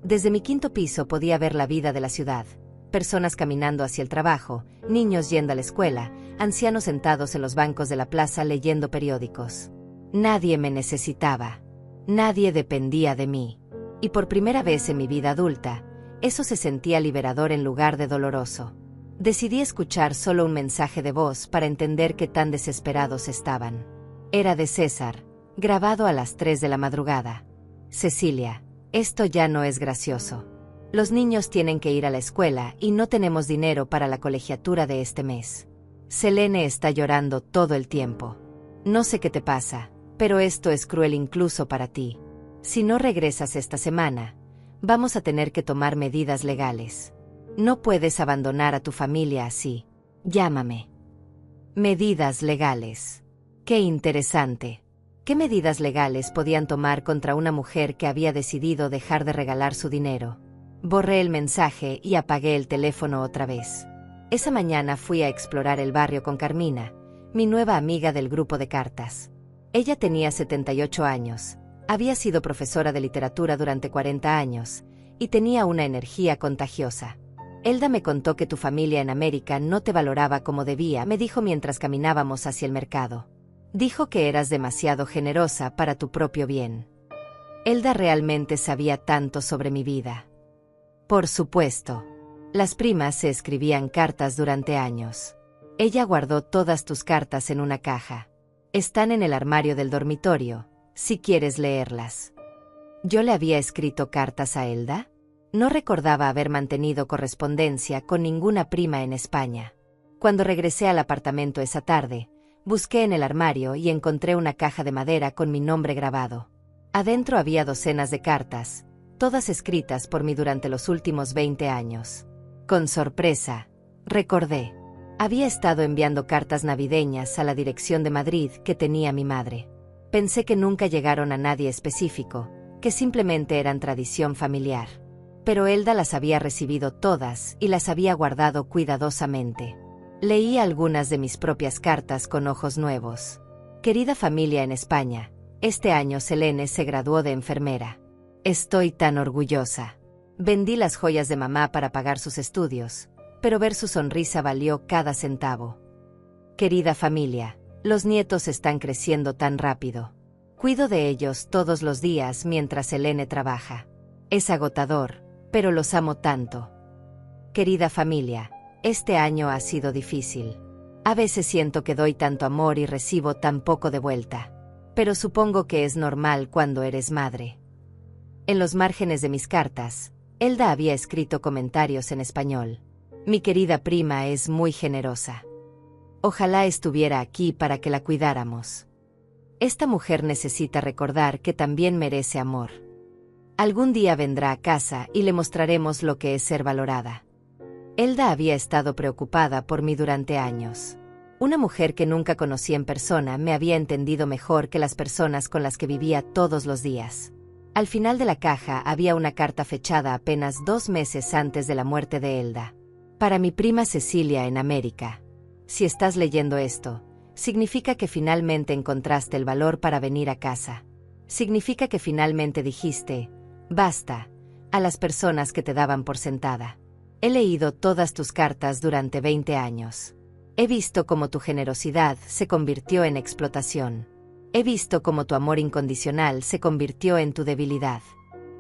Desde mi quinto piso podía ver la vida de la ciudad: personas caminando hacia el trabajo, niños yendo a la escuela, ancianos sentados en los bancos de la plaza leyendo periódicos. Nadie me necesitaba. Nadie dependía de mí. Y por primera vez en mi vida adulta, eso se sentía liberador en lugar de doloroso. Decidí escuchar solo un mensaje de voz para entender qué tan desesperados estaban. Era de César, grabado a las 3 de la madrugada. Cecilia, esto ya no es gracioso. Los niños tienen que ir a la escuela y no tenemos dinero para la colegiatura de este mes. Selene está llorando todo el tiempo. No sé qué te pasa, pero esto es cruel incluso para ti. Si no regresas esta semana, vamos a tener que tomar medidas legales. No puedes abandonar a tu familia así. Llámame. Medidas legales. Qué interesante. ¿Qué medidas legales podían tomar contra una mujer que había decidido dejar de regalar su dinero? Borré el mensaje y apagué el teléfono otra vez. Esa mañana fui a explorar el barrio con Carmina, mi nueva amiga del grupo de cartas. Ella tenía 78 años, había sido profesora de literatura durante 40 años, y tenía una energía contagiosa. Elda me contó que tu familia en América no te valoraba como debía, me dijo mientras caminábamos hacia el mercado. Dijo que eras demasiado generosa para tu propio bien. Elda realmente sabía tanto sobre mi vida. Por supuesto. Las primas se escribían cartas durante años. Ella guardó todas tus cartas en una caja. Están en el armario del dormitorio, si quieres leerlas. ¿Yo le había escrito cartas a Elda? No recordaba haber mantenido correspondencia con ninguna prima en España. Cuando regresé al apartamento esa tarde, busqué en el armario y encontré una caja de madera con mi nombre grabado. Adentro había docenas de cartas, todas escritas por mí durante los últimos 20 años. Con sorpresa, recordé. Había estado enviando cartas navideñas a la dirección de Madrid que tenía mi madre. Pensé que nunca llegaron a nadie específico, que simplemente eran tradición familiar. Pero Elda las había recibido todas y las había guardado cuidadosamente. Leí algunas de mis propias cartas con ojos nuevos. Querida familia en España, este año Selene se graduó de enfermera. Estoy tan orgullosa. Vendí las joyas de mamá para pagar sus estudios, pero ver su sonrisa valió cada centavo. Querida familia, los nietos están creciendo tan rápido. Cuido de ellos todos los días mientras Selene trabaja. Es agotador, pero los amo tanto. Querida familia, este año ha sido difícil. A veces siento que doy tanto amor y recibo tan poco de vuelta. Pero supongo que es normal cuando eres madre. En los márgenes de mis cartas, Elda había escrito comentarios en español. Mi querida prima es muy generosa. Ojalá estuviera aquí para que la cuidáramos. Esta mujer necesita recordar que también merece amor. Algún día vendrá a casa y le mostraremos lo que es ser valorada. Elda había estado preocupada por mí durante años. Una mujer que nunca conocí en persona me había entendido mejor que las personas con las que vivía todos los días. Al final de la caja había una carta fechada apenas 2 meses antes de la muerte de Elda. Para mi prima Cecilia en América. Si estás leyendo esto, significa que finalmente encontraste el valor para venir a casa. Significa que finalmente dijiste, basta, a las personas que te daban por sentada. He leído todas tus cartas durante 20 años. He visto cómo tu generosidad se convirtió en explotación. He visto cómo tu amor incondicional se convirtió en tu debilidad.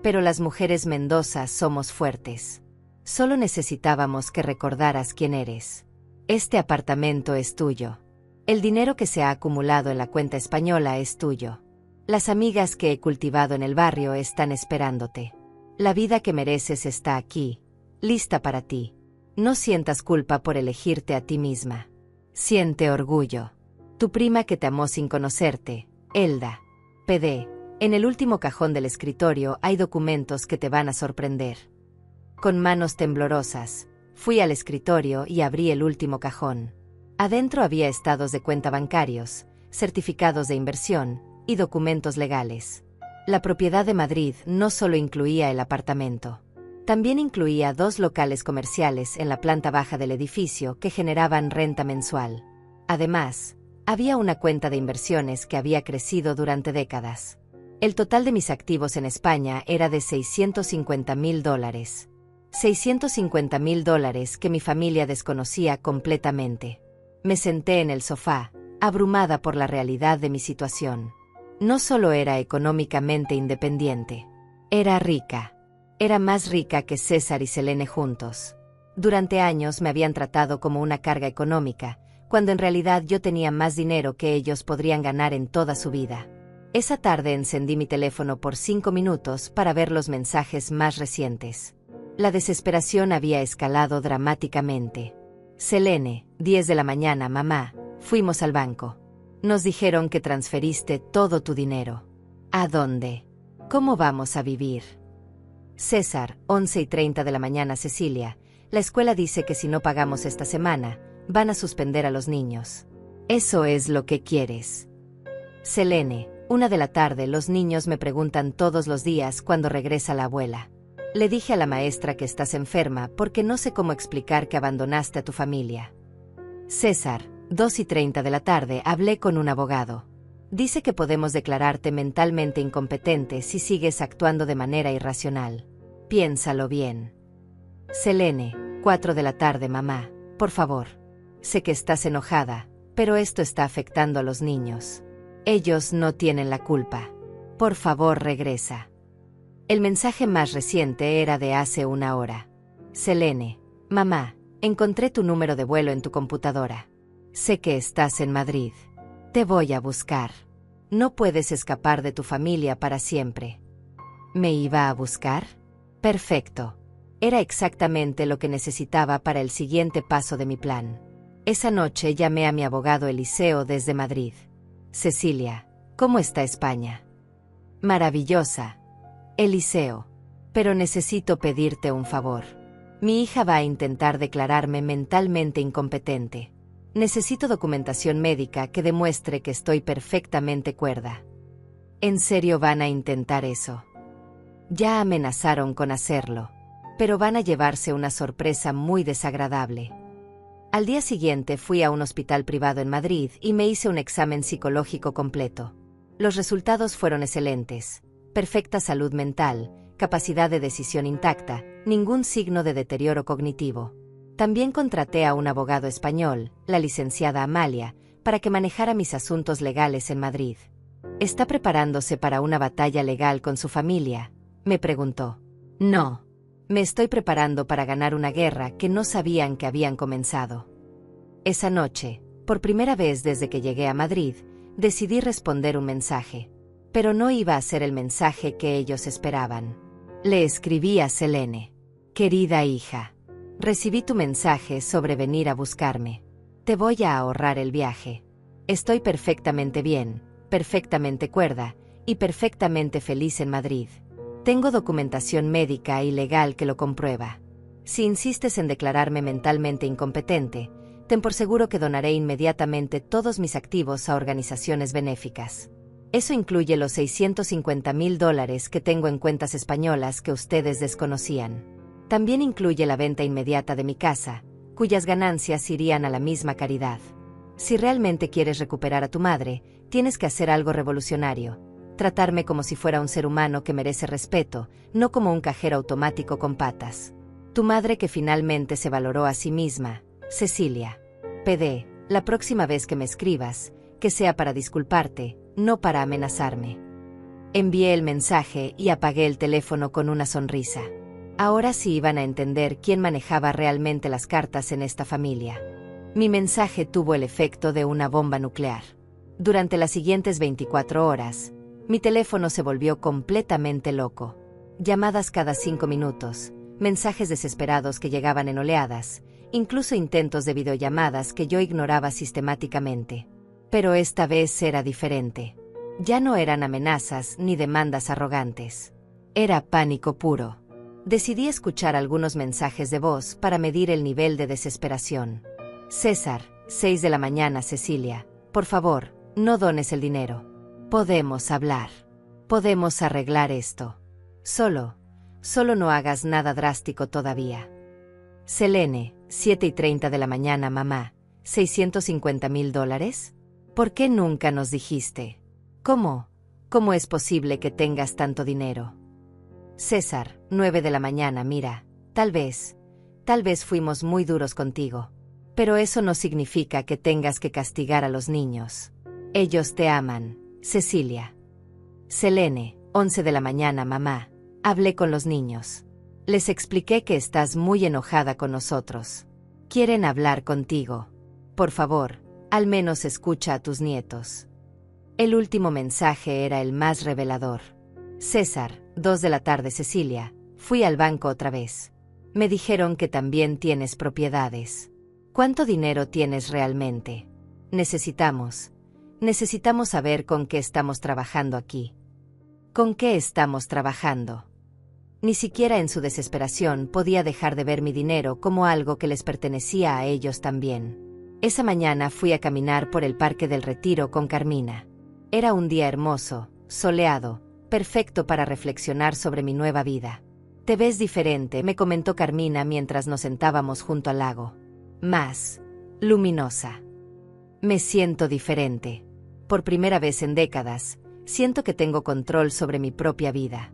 Pero las mujeres Mendoza somos fuertes. Solo necesitábamos que recordaras quién eres. Este apartamento es tuyo. El dinero que se ha acumulado en la cuenta española es tuyo. Las amigas que he cultivado en el barrio están esperándote. La vida que mereces está aquí, lista para ti. No sientas culpa por elegirte a ti misma. Siente orgullo. Tu prima que te amó sin conocerte, Elda. PD. En el último cajón del escritorio hay documentos que te van a sorprender. Con manos temblorosas, fui al escritorio y abrí el último cajón. Adentro había estados de cuenta bancarios, certificados de inversión, y documentos legales. La propiedad de Madrid no solo incluía el apartamento. También incluía 2 locales comerciales en la planta baja del edificio que generaban renta mensual. Además, había una cuenta de inversiones que había crecido durante décadas. El total de mis activos en España era de $650.000. $650.000 que mi familia desconocía completamente. Me senté en el sofá, abrumada por la realidad de mi situación. No solo era económicamente independiente, era rica. Era más rica que César y Selene juntos. Durante años me habían tratado como una carga económica, cuando en realidad yo tenía más dinero que ellos podrían ganar en toda su vida. Esa tarde encendí mi teléfono por 5 minutos para ver los mensajes más recientes. La desesperación había escalado dramáticamente. Selene, 10 de la mañana, mamá, fuimos al banco. Nos dijeron que transferiste todo tu dinero. ¿A dónde? ¿Cómo vamos a vivir? César, 11:30 de la mañana, Cecilia, la escuela dice que si no pagamos esta semana, van a suspender a los niños. ¿Eso es lo que quieres? Selene, 1 de la tarde, los niños me preguntan todos los días cuándo regresa la abuela. Le dije a la maestra que estás enferma porque no sé cómo explicar que abandonaste a tu familia. César, 2:30 de la tarde, hablé con un abogado. Dice que podemos declararte mentalmente incompetente si sigues actuando de manera irracional. Piénsalo bien. Selene, 4 de la tarde, mamá, por favor. Sé que estás enojada, pero esto está afectando a los niños. Ellos no tienen la culpa. Por favor, regresa. El mensaje más reciente era de hace 1 hora. Selene, mamá, encontré tu número de vuelo en tu computadora. Sé que estás en Madrid. Te voy a buscar. No puedes escapar de tu familia para siempre. ¿Me iba a buscar? Perfecto. Era exactamente lo que necesitaba para el siguiente paso de mi plan. Esa noche llamé a mi abogado Eliseo desde Madrid. Cecilia, ¿cómo está España? Maravillosa. Eliseo. Pero necesito pedirte un favor. Mi hija va a intentar declararme mentalmente incompetente. Necesito documentación médica que demuestre que estoy perfectamente cuerda. ¿En serio van a intentar eso? Ya amenazaron con hacerlo, pero van a llevarse una sorpresa muy desagradable. Al día siguiente fui a un hospital privado en Madrid y me hice un examen psicológico completo. Los resultados fueron excelentes: perfecta salud mental, capacidad de decisión intacta, ningún signo de deterioro cognitivo. También contraté a un abogado español, la licenciada Amalia, para que manejara mis asuntos legales en Madrid. ¿Está preparándose para una batalla legal con su familia?, me preguntó. No. Me estoy preparando para ganar una guerra que no sabían que habían comenzado. Esa noche, por primera vez desde que llegué a Madrid, decidí responder un mensaje. Pero no iba a ser el mensaje que ellos esperaban. Le escribí a Selene. Querida hija. Recibí tu mensaje sobre venir a buscarme. Te voy a ahorrar el viaje. Estoy perfectamente bien, perfectamente cuerda y perfectamente feliz en Madrid. Tengo documentación médica y legal que lo comprueba. Si insistes en declararme mentalmente incompetente, ten por seguro que donaré inmediatamente todos mis activos a organizaciones benéficas. Eso incluye los $650.000 que tengo en cuentas españolas que ustedes desconocían. También incluye la venta inmediata de mi casa, cuyas ganancias irían a la misma caridad. Si realmente quieres recuperar a tu madre, tienes que hacer algo revolucionario. Tratarme como si fuera un ser humano que merece respeto, no como un cajero automático con patas. Tu madre que finalmente se valoró a sí misma, Cecilia. PD, la próxima vez que me escribas, que sea para disculparte, no para amenazarme. Envié el mensaje y apagué el teléfono con una sonrisa. Ahora sí iban a entender quién manejaba realmente las cartas en esta familia. Mi mensaje tuvo el efecto de una bomba nuclear. Durante las siguientes 24 horas, mi teléfono se volvió completamente loco. Llamadas cada 5 minutos, mensajes desesperados que llegaban en oleadas, incluso intentos de videollamadas que yo ignoraba sistemáticamente. Pero esta vez era diferente. Ya no eran amenazas ni demandas arrogantes. Era pánico puro. Decidí escuchar algunos mensajes de voz para medir el nivel de desesperación. César, 6 de la mañana, Cecilia. Por favor, no dones el dinero. Podemos hablar. Podemos arreglar esto. Solo no hagas nada drástico todavía. Selene, 7:30 de la mañana, mamá. $650,000. ¿Por qué nunca nos dijiste? ¿Cómo es posible que tengas tanto dinero? César, 9 de la mañana, mira, tal vez fuimos muy duros contigo. Pero eso no significa que tengas que castigar a los niños. Ellos te aman, Cecilia. Selene, 11 de la mañana, mamá. Hablé con los niños. Les expliqué que estás muy enojada con nosotros. Quieren hablar contigo. Por favor, al menos escucha a tus nietos. El último mensaje era el más revelador. César, 2 de la tarde, Cecilia. Fui al banco otra vez. Me dijeron que también tienes propiedades. ¿Cuánto dinero tienes realmente? Necesitamos saber con qué estamos trabajando aquí. ¿Con qué estamos trabajando? Ni siquiera en su desesperación podía dejar de ver mi dinero como algo que les pertenecía a ellos también. Esa mañana fui a caminar por el Parque del Retiro con Carmina. Era un día hermoso, soleado, perfecto para reflexionar sobre mi nueva vida. Te ves diferente, me comentó Carmina mientras nos sentábamos junto al lago. Más luminosa. Me siento diferente. Por primera vez en décadas, siento que tengo control sobre mi propia vida.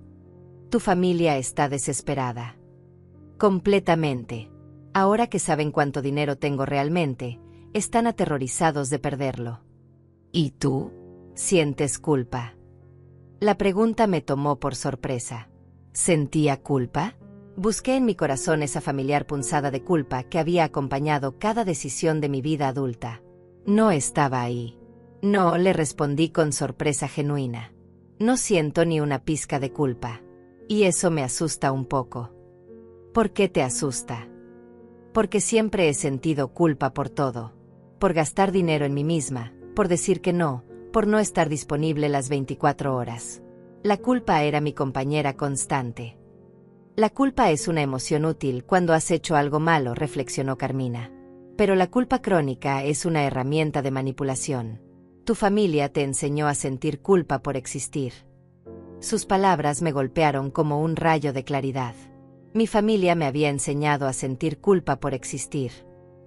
Tu familia está desesperada. Completamente. Ahora que saben cuánto dinero tengo realmente, están aterrorizados de perderlo. ¿Y tú? ¿Sientes culpa? La pregunta me tomó por sorpresa. ¿Sentía culpa? Busqué en mi corazón esa familiar punzada de culpa que había acompañado cada decisión de mi vida adulta. No estaba ahí. No, le respondí con sorpresa genuina. No siento ni una pizca de culpa. Y eso me asusta un poco. ¿Por qué te asusta? Porque siempre he sentido culpa por todo. Por gastar dinero en mí misma, por decir que no, por no estar disponible las 24 horas. La culpa era mi compañera constante. La culpa es una emoción útil cuando has hecho algo malo, reflexionó Carmina. Pero la culpa crónica es una herramienta de manipulación. Tu familia te enseñó a sentir culpa por existir. Sus palabras me golpearon como un rayo de claridad. Mi familia me había enseñado a sentir culpa por existir,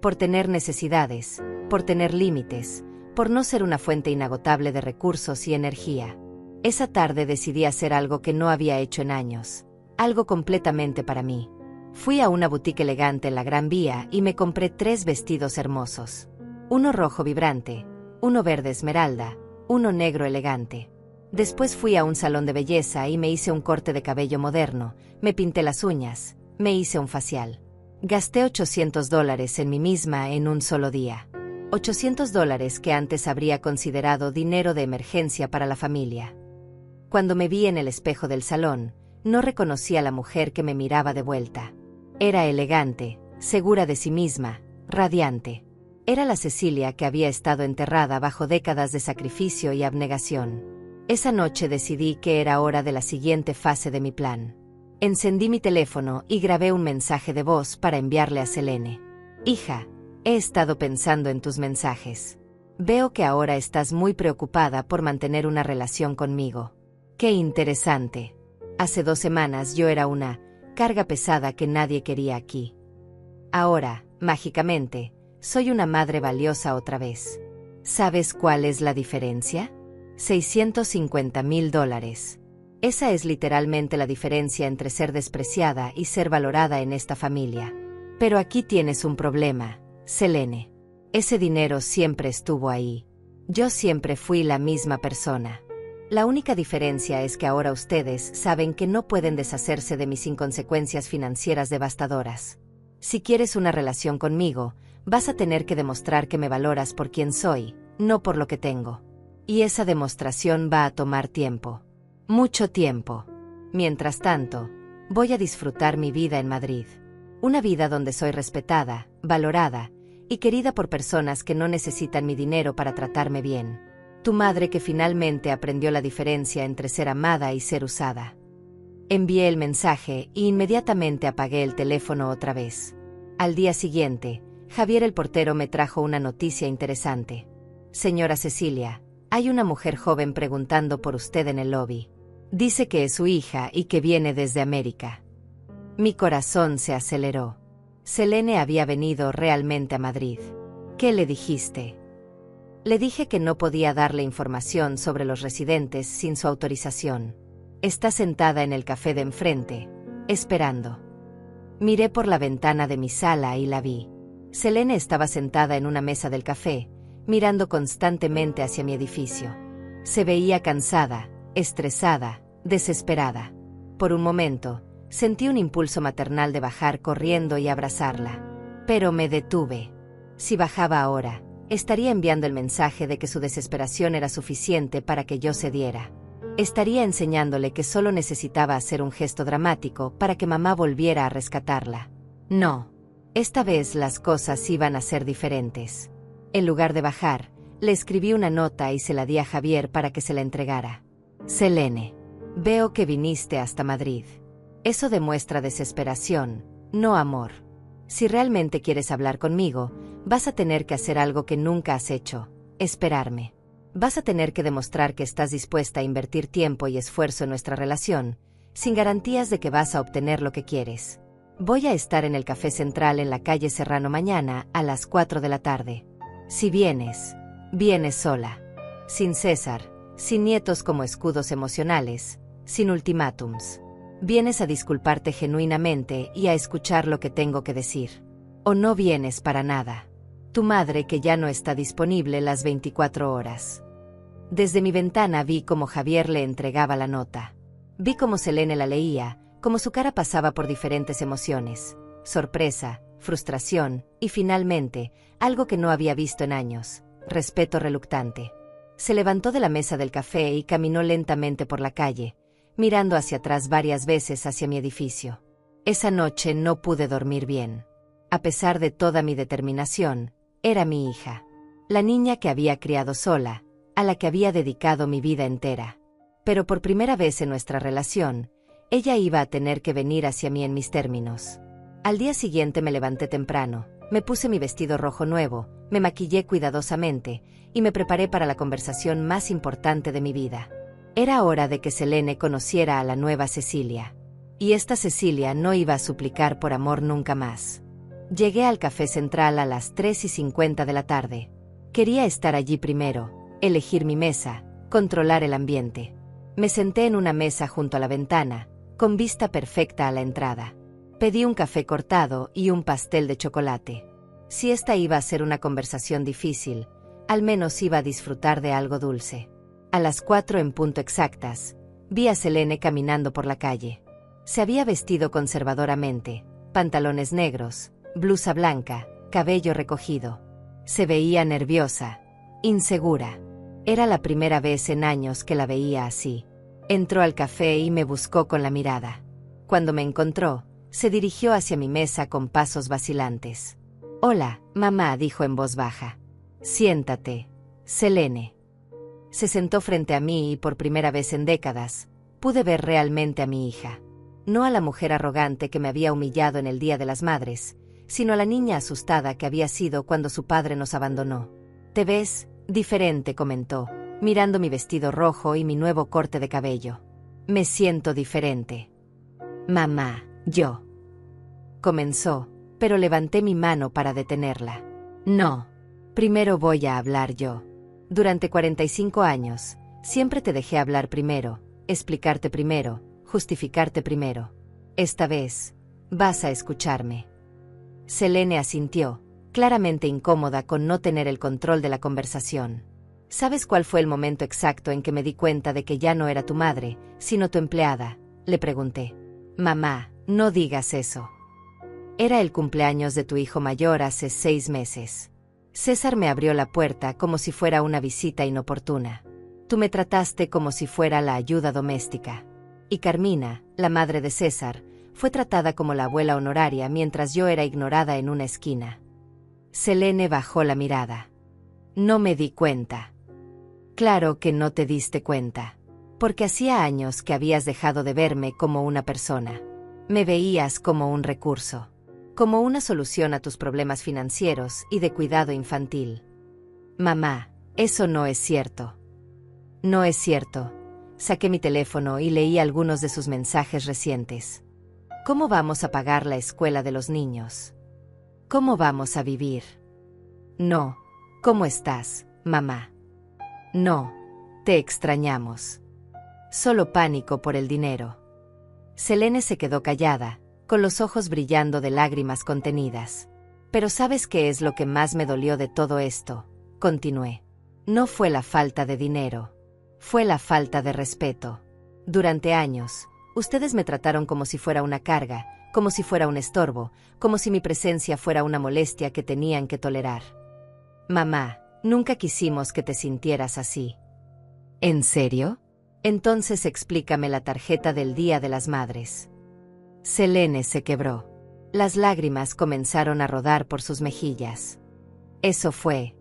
por tener necesidades, por tener límites, por no ser una fuente inagotable de recursos y energía. Esa tarde decidí hacer algo que no había hecho en años, algo completamente para mí. Fui a una boutique elegante en la Gran Vía y me compré 3 vestidos hermosos. Uno rojo vibrante, uno verde esmeralda, uno negro elegante. Después fui a un salón de belleza y me hice un corte de cabello moderno, me pinté las uñas, me hice un facial. Gasté $800 en mí misma en un solo día. $800 que antes habría considerado dinero de emergencia para la familia. Cuando me vi en el espejo del salón, no reconocí a la mujer que me miraba de vuelta. Era elegante, segura de sí misma, radiante. Era la Cecilia que había estado enterrada bajo décadas de sacrificio y abnegación. Esa noche decidí que era hora de la siguiente fase de mi plan. Encendí mi teléfono y grabé un mensaje de voz para enviarle a Selene. Hija, he estado pensando en tus mensajes. Veo que ahora estás muy preocupada por mantener una relación conmigo. Qué interesante. Hace 2 semanas yo era una carga pesada que nadie quería aquí. Ahora, mágicamente, soy una madre valiosa otra vez. ¿Sabes cuál es la diferencia? $650,000. Esa es literalmente la diferencia entre ser despreciada y ser valorada en esta familia. Pero aquí tienes un problema, Selene. Ese dinero siempre estuvo ahí. Yo siempre fui la misma persona. La única diferencia es que ahora ustedes saben que no pueden deshacerse de mis inconsecuencias financieras devastadoras. Si quieres una relación conmigo, vas a tener que demostrar que me valoras por quien soy, no por lo que tengo. Y esa demostración va a tomar tiempo. Mucho tiempo. Mientras tanto, voy a disfrutar mi vida en Madrid. Una vida donde soy respetada, valorada y querida por personas que no necesitan mi dinero para tratarme bien. Tu madre que finalmente aprendió la diferencia entre ser amada y ser usada. Envié el mensaje e inmediatamente apagué el teléfono otra vez. Al día siguiente, Javier el portero me trajo una noticia interesante. Señora Cecilia, Hay una mujer joven preguntando por usted en el lobby. Dice que es su hija y que viene desde América. Mi corazón se aceleró. Selene había venido realmente a Madrid. ¿Qué le dijiste? Le dije que no podía darle información sobre los residentes sin su autorización. Está sentada en el café de enfrente, esperando. Miré por la ventana de mi sala y la vi. Selene estaba sentada en una mesa del café, mirando constantemente hacia mi edificio. Se veía cansada, estresada, desesperada. Por un momento, sentí un impulso maternal de bajar corriendo y abrazarla. Pero me detuve. Si bajaba ahora, estaría enviando el mensaje de que su desesperación era suficiente para que yo cediera. Estaría enseñándole que solo necesitaba hacer un gesto dramático para que mamá volviera a rescatarla. No. Esta vez las cosas iban a ser diferentes. En lugar de bajar, le escribí una nota y se la di a Javier para que se la entregara. Selene, veo que viniste hasta Madrid. Eso demuestra desesperación, no amor. Si realmente quieres hablar conmigo, vas a tener que hacer algo que nunca has hecho, esperarme. Vas a tener que demostrar que estás dispuesta a invertir tiempo y esfuerzo en nuestra relación, sin garantías de que vas a obtener lo que quieres. Voy a estar en el Café Central en la calle Serrano mañana a las 4 de la tarde. Si vienes, vienes sola. Sin César, sin nietos como escudos emocionales, sin ultimátums. Vienes a disculparte genuinamente y a escuchar lo que tengo que decir. O no vienes para nada. Tu madre que ya no está disponible las 24 horas. Desde mi ventana vi cómo Javier le entregaba la nota. Vi cómo Selene la leía, cómo su cara pasaba por diferentes emociones. Sorpresa, frustración, y finalmente, algo que no había visto en años, respeto reluctante. Se levantó de la mesa del café y caminó lentamente por la calle, mirando hacia atrás varias veces hacia mi edificio. Esa noche no pude dormir bien. A pesar de toda mi determinación, era mi hija. La niña que había criado sola, a la que había dedicado mi vida entera. Pero por primera vez en nuestra relación, ella iba a tener que venir hacia mí en mis términos. Al día siguiente me levanté temprano, me puse mi vestido rojo nuevo, me maquillé cuidadosamente, y me preparé para la conversación más importante de mi vida. Era hora de que Selene conociera a la nueva Cecilia. Y esta Cecilia no iba a suplicar por amor nunca más. Llegué al Café Central a las 3:50 de la tarde. Quería estar allí primero, elegir mi mesa, controlar el ambiente. Me senté en una mesa junto a la ventana, con vista perfecta a la entrada. Pedí un café cortado y un pastel de chocolate. Si esta iba a ser una conversación difícil, al menos iba a disfrutar de algo dulce. A las 4 en punto exactas, vi a Selene caminando por la calle. Se había vestido conservadoramente, pantalones negros, blusa blanca, cabello recogido. Se veía nerviosa, insegura. Era la primera vez en años que la veía así. Entró al café y me buscó con la mirada. Cuando me encontró, se dirigió hacia mi mesa con pasos vacilantes. «Hola, mamá», dijo en voz baja. «Siéntate, Selene». Se sentó frente a mí y por primera vez en décadas, pude ver realmente a mi hija. No a la mujer arrogante que me había humillado en el Día de las Madres, sino a la niña asustada que había sido cuando su padre nos abandonó. «Te ves diferente», comentó, mirando mi vestido rojo y mi nuevo corte de cabello. «Me siento diferente». «Mamá, yo». Comenzó, pero levanté mi mano para detenerla. «No. Primero voy a hablar yo. Durante 45 años, siempre te dejé hablar primero, explicarte primero, justificarte primero. Esta vez, vas a escucharme». Selene asintió, claramente incómoda con no tener el control de la conversación. «¿Sabes cuál fue el momento exacto en que me di cuenta de que ya no era tu madre, sino tu empleada?», le pregunté. «Mamá, no digas eso. Era el cumpleaños de tu hijo mayor hace 6 meses. César me abrió la puerta como si fuera una visita inoportuna. Tú me trataste como si fuera la ayuda doméstica. Y Carmina, la madre de César, fue tratada como la abuela honoraria mientras yo era ignorada en una esquina». Selene bajó la mirada. «No me di cuenta». «Claro que no te diste cuenta. Porque hacía años que habías dejado de verme como una persona. Me veías como un recurso. Como una solución a tus problemas financieros y de cuidado infantil». «Mamá, eso no es cierto». No es cierto. Saqué mi teléfono y leí algunos de sus mensajes recientes. ¿Cómo vamos a pagar la escuela de los niños? ¿Cómo vamos a vivir? No. ¿Cómo estás, mamá? No. Te extrañamos. Solo pánico por el dinero. Selene se quedó callada, con los ojos brillando de lágrimas contenidas. Pero ¿sabes qué es lo que más me dolió de todo esto? Continué. No fue la falta de dinero. Fue la falta de respeto. Durante años, ustedes me trataron como si fuera una carga, como si fuera un estorbo, como si mi presencia fuera una molestia que tenían que tolerar. Mamá, nunca quisimos que te sintieras así. ¿En serio? Entonces explícame la tarjeta del Día de las Madres. Selene se quebró. Las lágrimas comenzaron a rodar por sus mejillas. Eso fue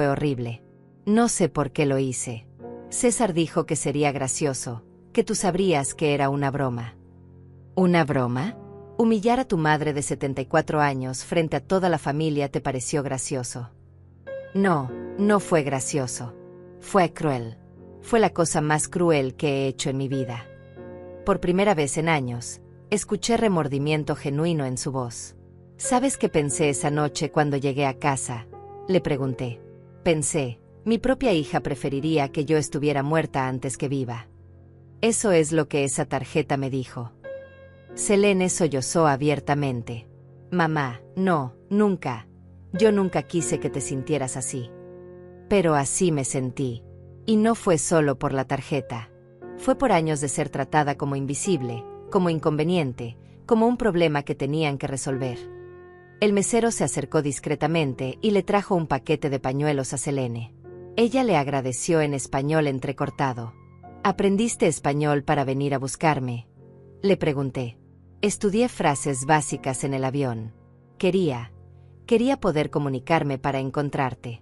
horrible. No sé por qué lo hice. César dijo que sería gracioso, que tú sabrías que era una broma. ¿Una broma? Humillar a tu madre de 74 años frente a toda la familia te pareció gracioso. No, no fue gracioso. Fue cruel. Fue la cosa más cruel que he hecho en mi vida. Por primera vez en años, escuché remordimiento genuino en su voz. ¿Sabes qué pensé esa noche cuando llegué a casa? Le pregunté. Pensé, mi propia hija preferiría que yo estuviera muerta antes que viva. Eso es lo que esa tarjeta me dijo. Selene sollozó abiertamente. Mamá, no, nunca. Yo nunca quise que te sintieras así. Pero así me sentí. Y no fue solo por la tarjeta. Fue por años de ser tratada como invisible, como inconveniente, como un problema que tenían que resolver. El mesero se acercó discretamente y le trajo un paquete de pañuelos a Selene. Ella le agradeció en español entrecortado. ¿Aprendiste español para venir a buscarme? Le pregunté. Estudié frases básicas en el avión. Quería poder comunicarme para encontrarte.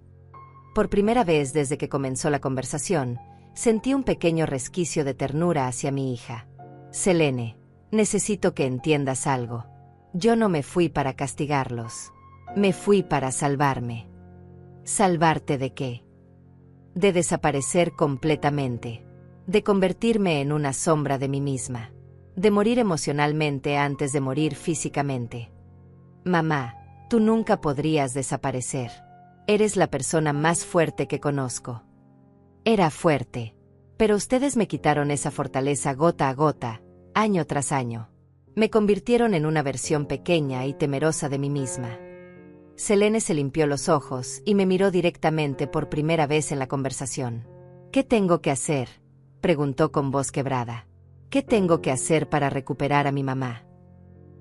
Por primera vez desde que comenzó la conversación, sentí un pequeño resquicio de ternura hacia mi hija. Selene, necesito que entiendas algo. Yo no me fui para castigarlos. Me fui para salvarme. ¿Salvarte de qué? De desaparecer completamente. De convertirme en una sombra de mí misma. De morir emocionalmente antes de morir físicamente. Mamá, tú nunca podrías desaparecer. Eres la persona más fuerte que conozco. Era fuerte. Pero ustedes me quitaron esa fortaleza gota a gota, año tras año. Me convirtieron en una versión pequeña y temerosa de mí misma. Selene se limpió los ojos y me miró directamente por primera vez en la conversación. ¿Qué tengo que hacer?, preguntó con voz quebrada. ¿Qué tengo que hacer para recuperar a mi mamá?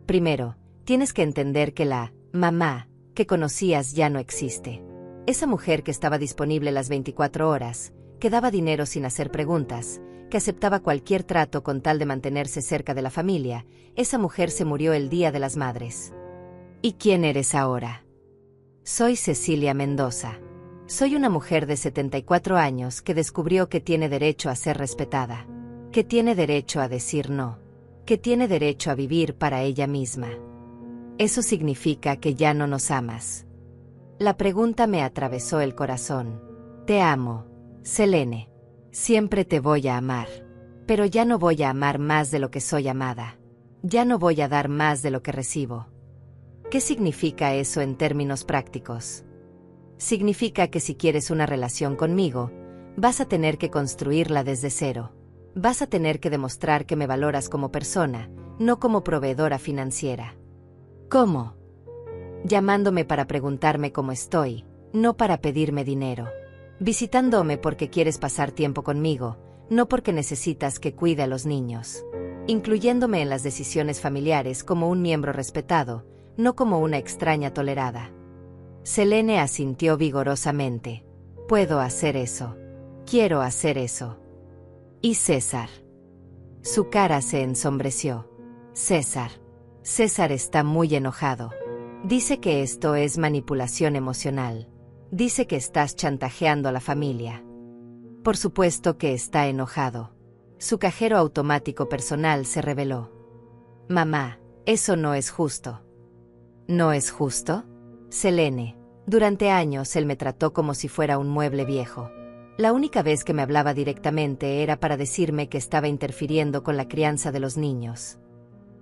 Primero, tienes que entender que la mamá que conocías ya no existe. Esa mujer que estaba disponible las 24 horas, que daba dinero sin hacer preguntas, que aceptaba cualquier trato con tal de mantenerse cerca de la familia, esa mujer se murió el Día de las Madres. ¿Y quién eres ahora? Soy Cecilia Mendoza. Soy una mujer de 74 años que descubrió que tiene derecho a ser respetada, que tiene derecho a decir no, que tiene derecho a vivir para ella misma. Eso significa que ya no nos amas. La pregunta me atravesó el corazón. Te amo, Selene. Siempre te voy a amar. Pero ya no voy a amar más de lo que soy amada. Ya no voy a dar más de lo que recibo. ¿Qué significa eso en términos prácticos? Significa que si quieres una relación conmigo, vas a tener que construirla desde cero. Vas a tener que demostrar que me valoras como persona, no como proveedora financiera. ¿Cómo? Llamándome para preguntarme cómo estoy, no para pedirme dinero. Visitándome porque quieres pasar tiempo conmigo, no porque necesitas que cuide a los niños. Incluyéndome en las decisiones familiares como un miembro respetado, no como una extraña tolerada. Selene asintió vigorosamente. Puedo hacer eso. Quiero hacer eso. ¿Y César? Su cara se ensombreció. César. César está muy enojado. Dice que esto es manipulación emocional. Dice que estás chantajeando a la familia. Por supuesto que está enojado. Su cajero automático personal se rebeló. Mamá, eso no es justo. ¿No es justo? Selene, durante años él me trató como si fuera un mueble viejo. La única vez que me hablaba directamente era para decirme que estaba interfiriendo con la crianza de los niños.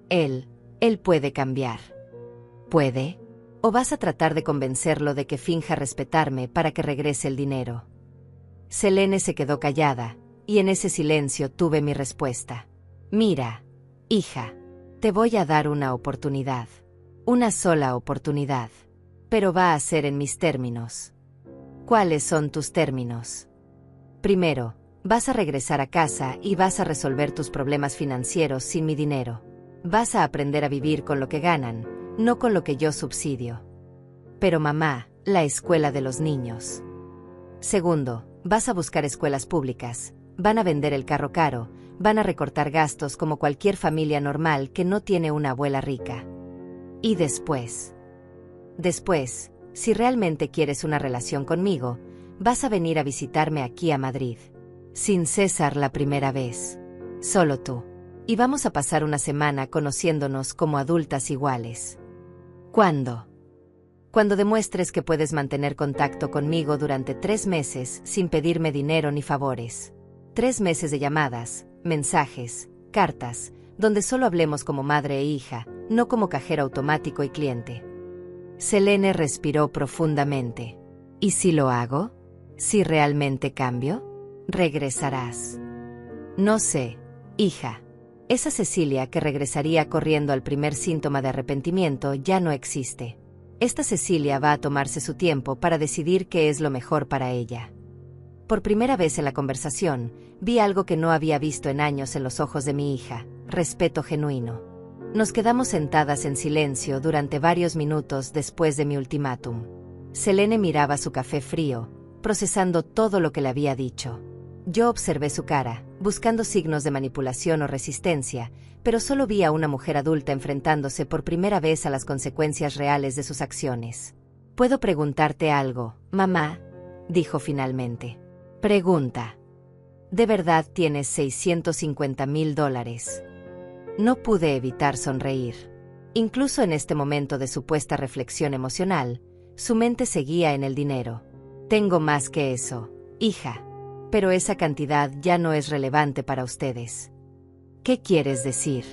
Él puede cambiar. ¿Puede? ¿O vas a tratar de convencerlo de que finja respetarme para que regrese el dinero? Selene se quedó callada, y en ese silencio tuve mi respuesta. Mira, hija, te voy a dar una oportunidad. Una sola oportunidad. Pero va a ser en mis términos. ¿Cuáles son tus términos? Primero, vas a regresar a casa y vas a resolver tus problemas financieros sin mi dinero. Vas a aprender a vivir con lo que ganan, no con lo que yo subsidio. Pero mamá, la escuela de los niños. Segundo, vas a buscar escuelas públicas, van a vender el carro caro, van a recortar gastos como cualquier familia normal que no tiene una abuela rica. Y después, si realmente quieres una relación conmigo, vas a venir a visitarme aquí a Madrid. Sin César la primera vez. Solo tú. Y vamos a pasar una semana conociéndonos como adultas iguales. ¿Cuándo? Cuando demuestres que puedes mantener contacto conmigo durante 3 meses sin pedirme dinero ni favores. 3 meses de llamadas, mensajes, cartas, donde solo hablemos como madre e hija, no como cajero automático y cliente. Selene respiró profundamente. ¿Y si lo hago? ¿Si realmente cambio? Regresarás. No sé, hija. Esa Cecilia que regresaría corriendo al primer síntoma de arrepentimiento ya no existe. Esta Cecilia va a tomarse su tiempo para decidir qué es lo mejor para ella. Por primera vez en la conversación, vi algo que no había visto en años en los ojos de mi hija: respeto genuino. Nos quedamos sentadas en silencio durante varios minutos después de mi ultimátum. Selene miraba su café frío, procesando todo lo que le había dicho. Yo observé su cara, buscando signos de manipulación o resistencia, pero solo vi a una mujer adulta enfrentándose por primera vez a las consecuencias reales de sus acciones. «¿Puedo preguntarte algo, mamá?», dijo finalmente. «Pregunta. ¿De verdad tienes $650,000? No pude evitar sonreír. Incluso en este momento de supuesta reflexión emocional, su mente seguía en el dinero. «Tengo más que eso, hija. Pero esa cantidad ya no es relevante para ustedes». «¿Qué quieres decir?»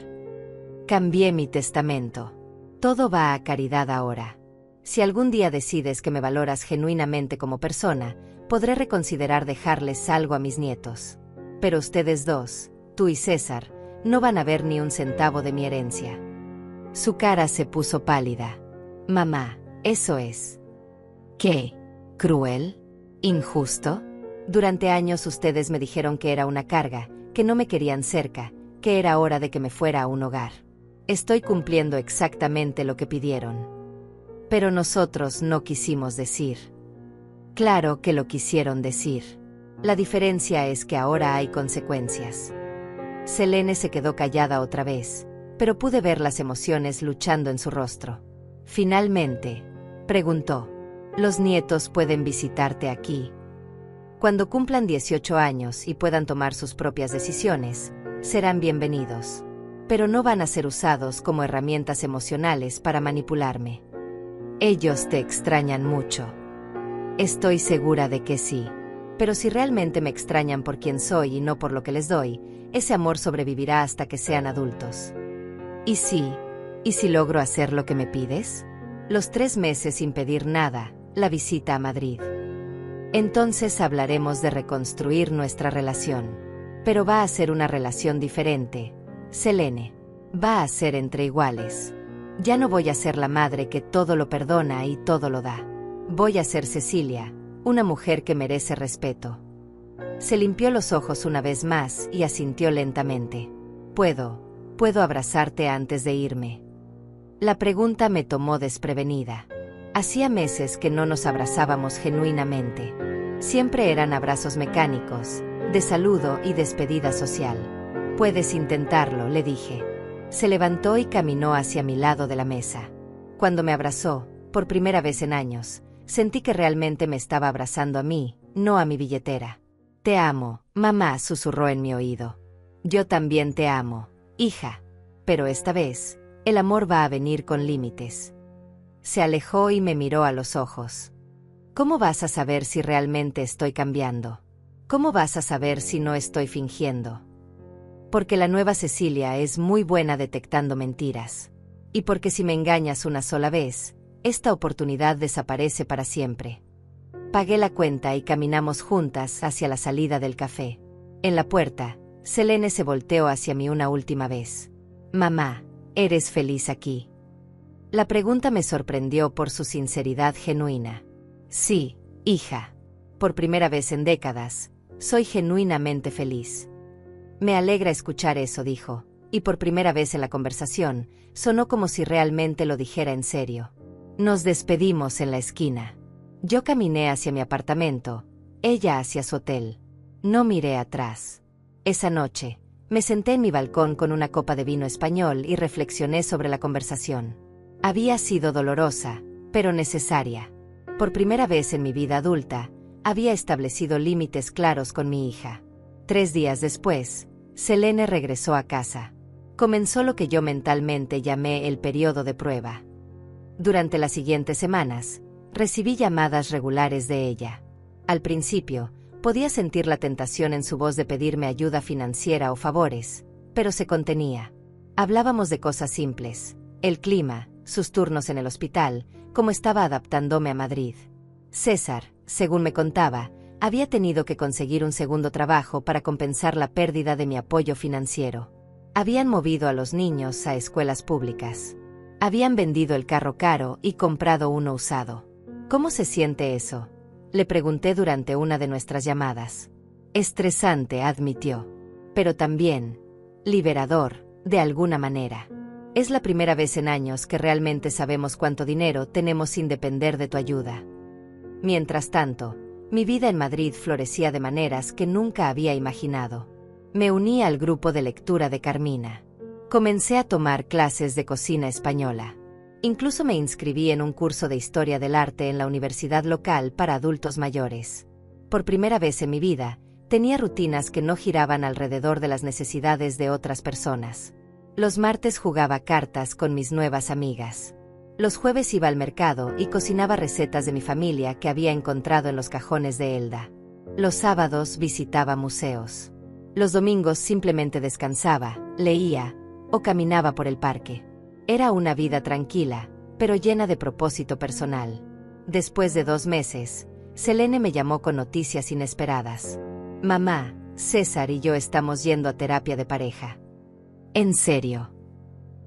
«Cambié mi testamento. Todo va a caridad ahora. Si algún día decides que me valoras genuinamente como persona, podré reconsiderar dejarles algo a mis nietos. Pero ustedes dos, tú y César, no van a ver ni un centavo de mi herencia». Su cara se puso pálida. «Mamá, eso es». «¿Qué? ¿Cruel? ¿Injusto? Durante años ustedes me dijeron que era una carga, que no me querían cerca, que era hora de que me fuera a un hogar. Estoy cumpliendo exactamente lo que pidieron. Pero nosotros no quisimos decir». «Claro que lo quisieron decir. La diferencia es que ahora hay consecuencias». Selene se quedó callada otra vez, pero pude ver las emociones luchando en su rostro. Finalmente, preguntó: «¿Los nietos pueden visitarte aquí?» «Cuando cumplan 18 años y puedan tomar sus propias decisiones, serán bienvenidos. Pero no van a ser usados como herramientas emocionales para manipularme». «Ellos te extrañan mucho». «Estoy segura de que sí. Pero si realmente me extrañan por quien soy y no por lo que les doy, ese amor sobrevivirá hasta que sean adultos». ¿Y si logro hacer lo que me pides? Los 3 meses sin pedir nada, la visita a Madrid. Entonces hablaremos de reconstruir nuestra relación. Pero va a ser una relación diferente, Selene. Va a ser entre iguales. Ya no voy a ser la madre que todo lo perdona y todo lo da. Voy a ser Cecilia, una mujer que merece respeto. Se limpió los ojos una vez más y asintió lentamente. ¿Puedo abrazarte antes de irme?» La pregunta me tomó desprevenida. Hacía meses que no nos abrazábamos genuinamente. Siempre eran abrazos mecánicos, de saludo y despedida social. «Puedes intentarlo», le dije. Se levantó y caminó hacia mi lado de la mesa. Cuando me abrazó, por primera vez en años, sentí que realmente me estaba abrazando a mí, no a mi billetera. «Te amo», mamá susurró en mi oído. «Yo también te amo, hija. Pero esta vez, el amor va a venir con límites». Se alejó y me miró a los ojos. «¿Cómo vas a saber si realmente estoy cambiando? ¿Cómo vas a saber si no estoy fingiendo? Porque la nueva Cecilia es muy buena detectando mentiras. Y porque si me engañas una sola vez, esta oportunidad desaparece para siempre. Pagué la cuenta y caminamos juntas hacia la salida del café. En la puerta, Selene se volteó hacia mí una última vez. Mamá, ¿eres feliz aquí? La pregunta me sorprendió por su sinceridad genuina. Sí, hija. Por primera vez en décadas, soy genuinamente feliz. Me alegra escuchar eso, dijo, y por primera vez en la conversación, sonó como si realmente lo dijera en serio. Nos despedimos en la esquina. Yo caminé hacia mi apartamento, ella hacia su hotel. No miré atrás. Esa noche, me senté en mi balcón con una copa de vino español y reflexioné sobre la conversación. Había sido dolorosa, pero necesaria. Por primera vez en mi vida adulta, había establecido límites claros con mi hija. 3 días después, Selene regresó a casa. Comenzó lo que yo mentalmente llamé el periodo de prueba. Durante las siguientes semanas, recibí llamadas regulares de ella. Al principio, podía sentir la tentación en su voz de pedirme ayuda financiera o favores, pero se contenía. Hablábamos de cosas simples: el clima, sus turnos en el hospital, cómo estaba adaptándome a Madrid. César, según me contaba, había tenido que conseguir un segundo trabajo para compensar la pérdida de mi apoyo financiero. Habían movido a los niños a escuelas públicas. Habían vendido el carro caro y comprado uno usado. ¿Cómo se siente eso?, le pregunté durante una de nuestras llamadas. Estresante, admitió. Pero también liberador, de alguna manera. Es la primera vez en años que realmente sabemos cuánto dinero tenemos sin depender de tu ayuda. Mientras tanto, mi vida en Madrid florecía de maneras que nunca había imaginado. Me uní al grupo de lectura de Carmina. Comencé a tomar clases de cocina española. Incluso me inscribí en un curso de historia del arte en la universidad local para adultos mayores. Por primera vez en mi vida, tenía rutinas que no giraban alrededor de las necesidades de otras personas. Los martes jugaba cartas con mis nuevas amigas. Los jueves iba al mercado y cocinaba recetas de mi familia que había encontrado en los cajones de Elda. Los sábados visitaba museos. Los domingos simplemente descansaba, leía o caminaba por el parque. Era una vida tranquila, pero llena de propósito personal. Después de 2 meses, Selene me llamó con noticias inesperadas. Mamá, César y yo estamos yendo a terapia de pareja. ¿En serio?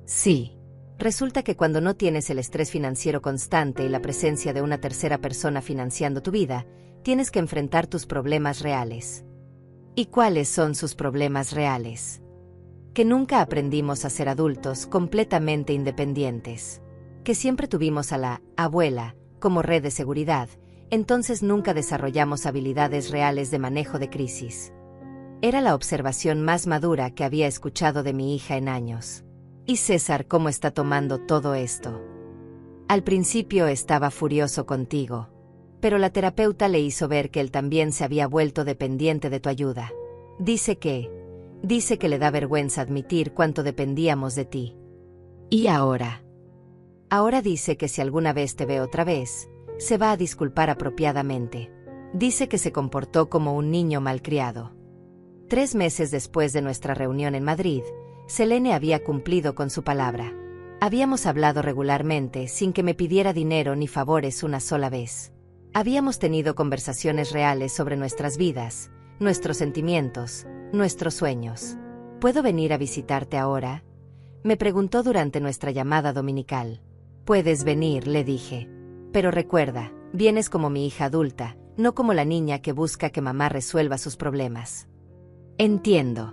Sí. Resulta que cuando no tienes el estrés financiero constante y la presencia de una tercera persona financiando tu vida, tienes que enfrentar tus problemas reales. ¿Y cuáles son sus problemas reales? Que nunca aprendimos a ser adultos completamente independientes. Que siempre tuvimos a la abuela como red de seguridad, entonces nunca desarrollamos habilidades reales de manejo de crisis. Era la observación más madura que había escuchado de mi hija en años. ¿Y César cómo está tomando todo esto? Al principio estaba furioso contigo, pero la terapeuta le hizo ver que él también se había vuelto dependiente de tu ayuda. Dice que le da vergüenza admitir cuánto dependíamos de ti. ¿Y ahora? Ahora dice que si alguna vez te ve otra vez, se va a disculpar apropiadamente. Dice que se comportó como un niño malcriado. 3 meses después de nuestra reunión en Madrid, Selene había cumplido con su palabra. Habíamos hablado regularmente sin que me pidiera dinero ni favores una sola vez. Habíamos tenido conversaciones reales sobre nuestras vidas, nuestros sentimientos, nuestros sueños. ¿Puedo venir a visitarte ahora?, me preguntó durante nuestra llamada dominical. Puedes venir, le dije. Pero recuerda, vienes como mi hija adulta, no como la niña que busca que mamá resuelva sus problemas. Entiendo.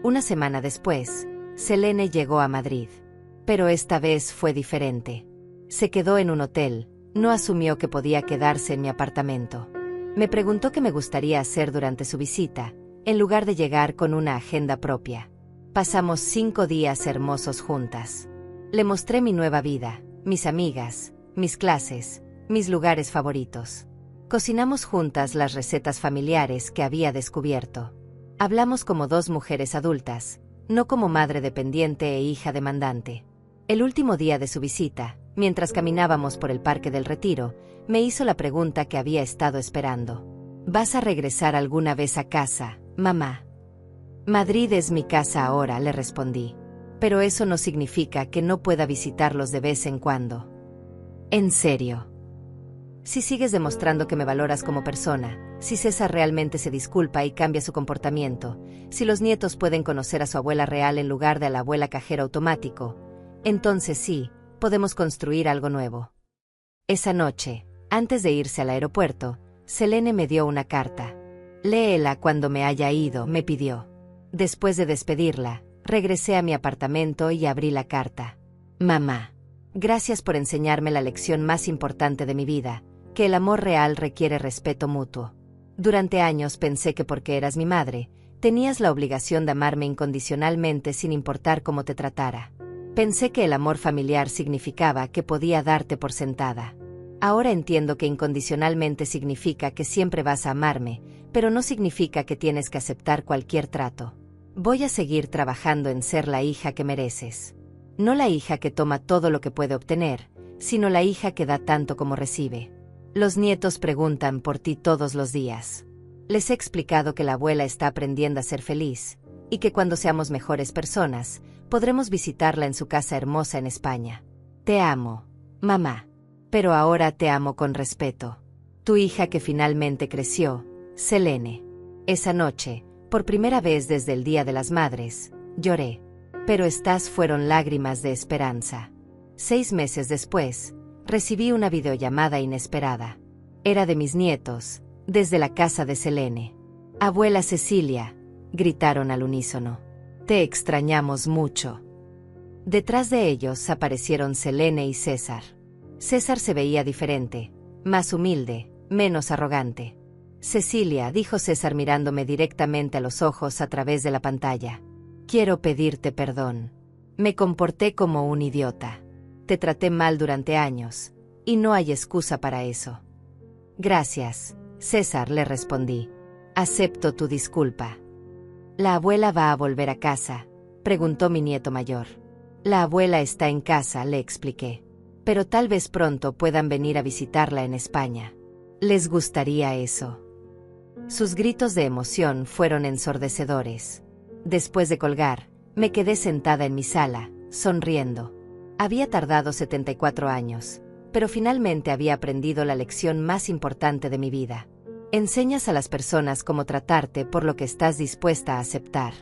Una semana después, Selene llegó a Madrid. Pero esta vez fue diferente. Se quedó en un hotel, no asumió que podía quedarse en mi apartamento. Me preguntó qué me gustaría hacer durante su visita, en lugar de llegar con una agenda propia. Pasamos 5 días hermosos juntas. Le mostré mi nueva vida, mis amigas, mis clases, mis lugares favoritos. Cocinamos juntas las recetas familiares que había descubierto. Hablamos como 2 mujeres adultas, no como madre dependiente e hija demandante. El último día de su visita, mientras caminábamos por el Parque del Retiro, me hizo la pregunta que había estado esperando. ¿Vas a regresar alguna vez a casa, mamá? Madrid es mi casa ahora, le respondí. Pero eso no significa que no pueda visitarlos de vez en cuando. ¿En serio? Si sigues demostrando que me valoras como persona, si César realmente se disculpa y cambia su comportamiento, si los nietos pueden conocer a su abuela real en lugar de a la abuela cajero automático, entonces sí, podemos construir algo nuevo. Esa noche, antes de irse al aeropuerto, Selene me dio una carta. Léela cuando me haya ido, me pidió. Después de despedirla, regresé a mi apartamento y abrí la carta. Mamá, gracias por enseñarme la lección más importante de mi vida, que el amor real requiere respeto mutuo. Durante años pensé que porque eras mi madre, tenías la obligación de amarme incondicionalmente sin importar cómo te tratara. Pensé que el amor familiar significaba que podía darte por sentada. Ahora entiendo que incondicionalmente significa que siempre vas a amarme, pero no significa que tienes que aceptar cualquier trato. Voy a seguir trabajando en ser la hija que mereces. No la hija que toma todo lo que puede obtener, sino la hija que da tanto como recibe. Los nietos preguntan por ti todos los días. Les he explicado que la abuela está aprendiendo a ser feliz, y que cuando seamos mejores personas, podremos visitarla en su casa hermosa en España. Te amo, mamá. Pero ahora te amo con respeto. Tu hija que finalmente creció, Selene. Esa noche, por primera vez desde el Día de las Madres, lloré. Pero estas fueron lágrimas de esperanza. 6 meses después, recibí una videollamada inesperada. Era de mis nietos, desde la casa de Selene. Abuela Cecilia, gritaron al unísono. Te extrañamos mucho. Detrás de ellos aparecieron Selene y César. César se veía diferente, más humilde, menos arrogante. Cecilia, dijo César mirándome directamente a los ojos a través de la pantalla. Quiero pedirte perdón. Me comporté como un idiota. Te traté mal durante años, y no hay excusa para eso. Gracias, César, le respondí. Acepto tu disculpa. ¿La abuela va a volver a casa?, preguntó mi nieto mayor. La abuela está en casa, le expliqué. Pero tal vez pronto puedan venir a visitarla en España. ¿Les gustaría eso? Sus gritos de emoción fueron ensordecedores. Después de colgar, me quedé sentada en mi sala, sonriendo. Había tardado 74 años, pero finalmente había aprendido la lección más importante de mi vida. Enseñas a las personas cómo tratarte por lo que estás dispuesta a aceptar.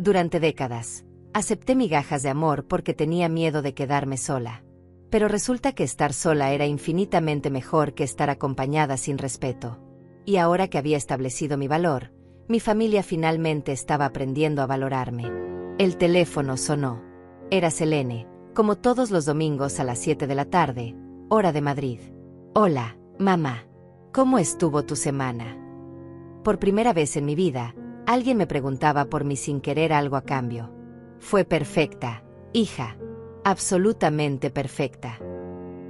Durante décadas, acepté migajas de amor porque tenía miedo de quedarme sola. Pero resulta que estar sola era infinitamente mejor que estar acompañada sin respeto. Y ahora que había establecido mi valor, mi familia finalmente estaba aprendiendo a valorarme. El teléfono sonó. Era Selene, como todos los domingos a las 7 de la tarde, hora de Madrid. Hola, mamá. ¿Cómo estuvo tu semana? Por primera vez en mi vida, alguien me preguntaba por mí sin querer algo a cambio. Fue perfecta, hija. Absolutamente perfecta.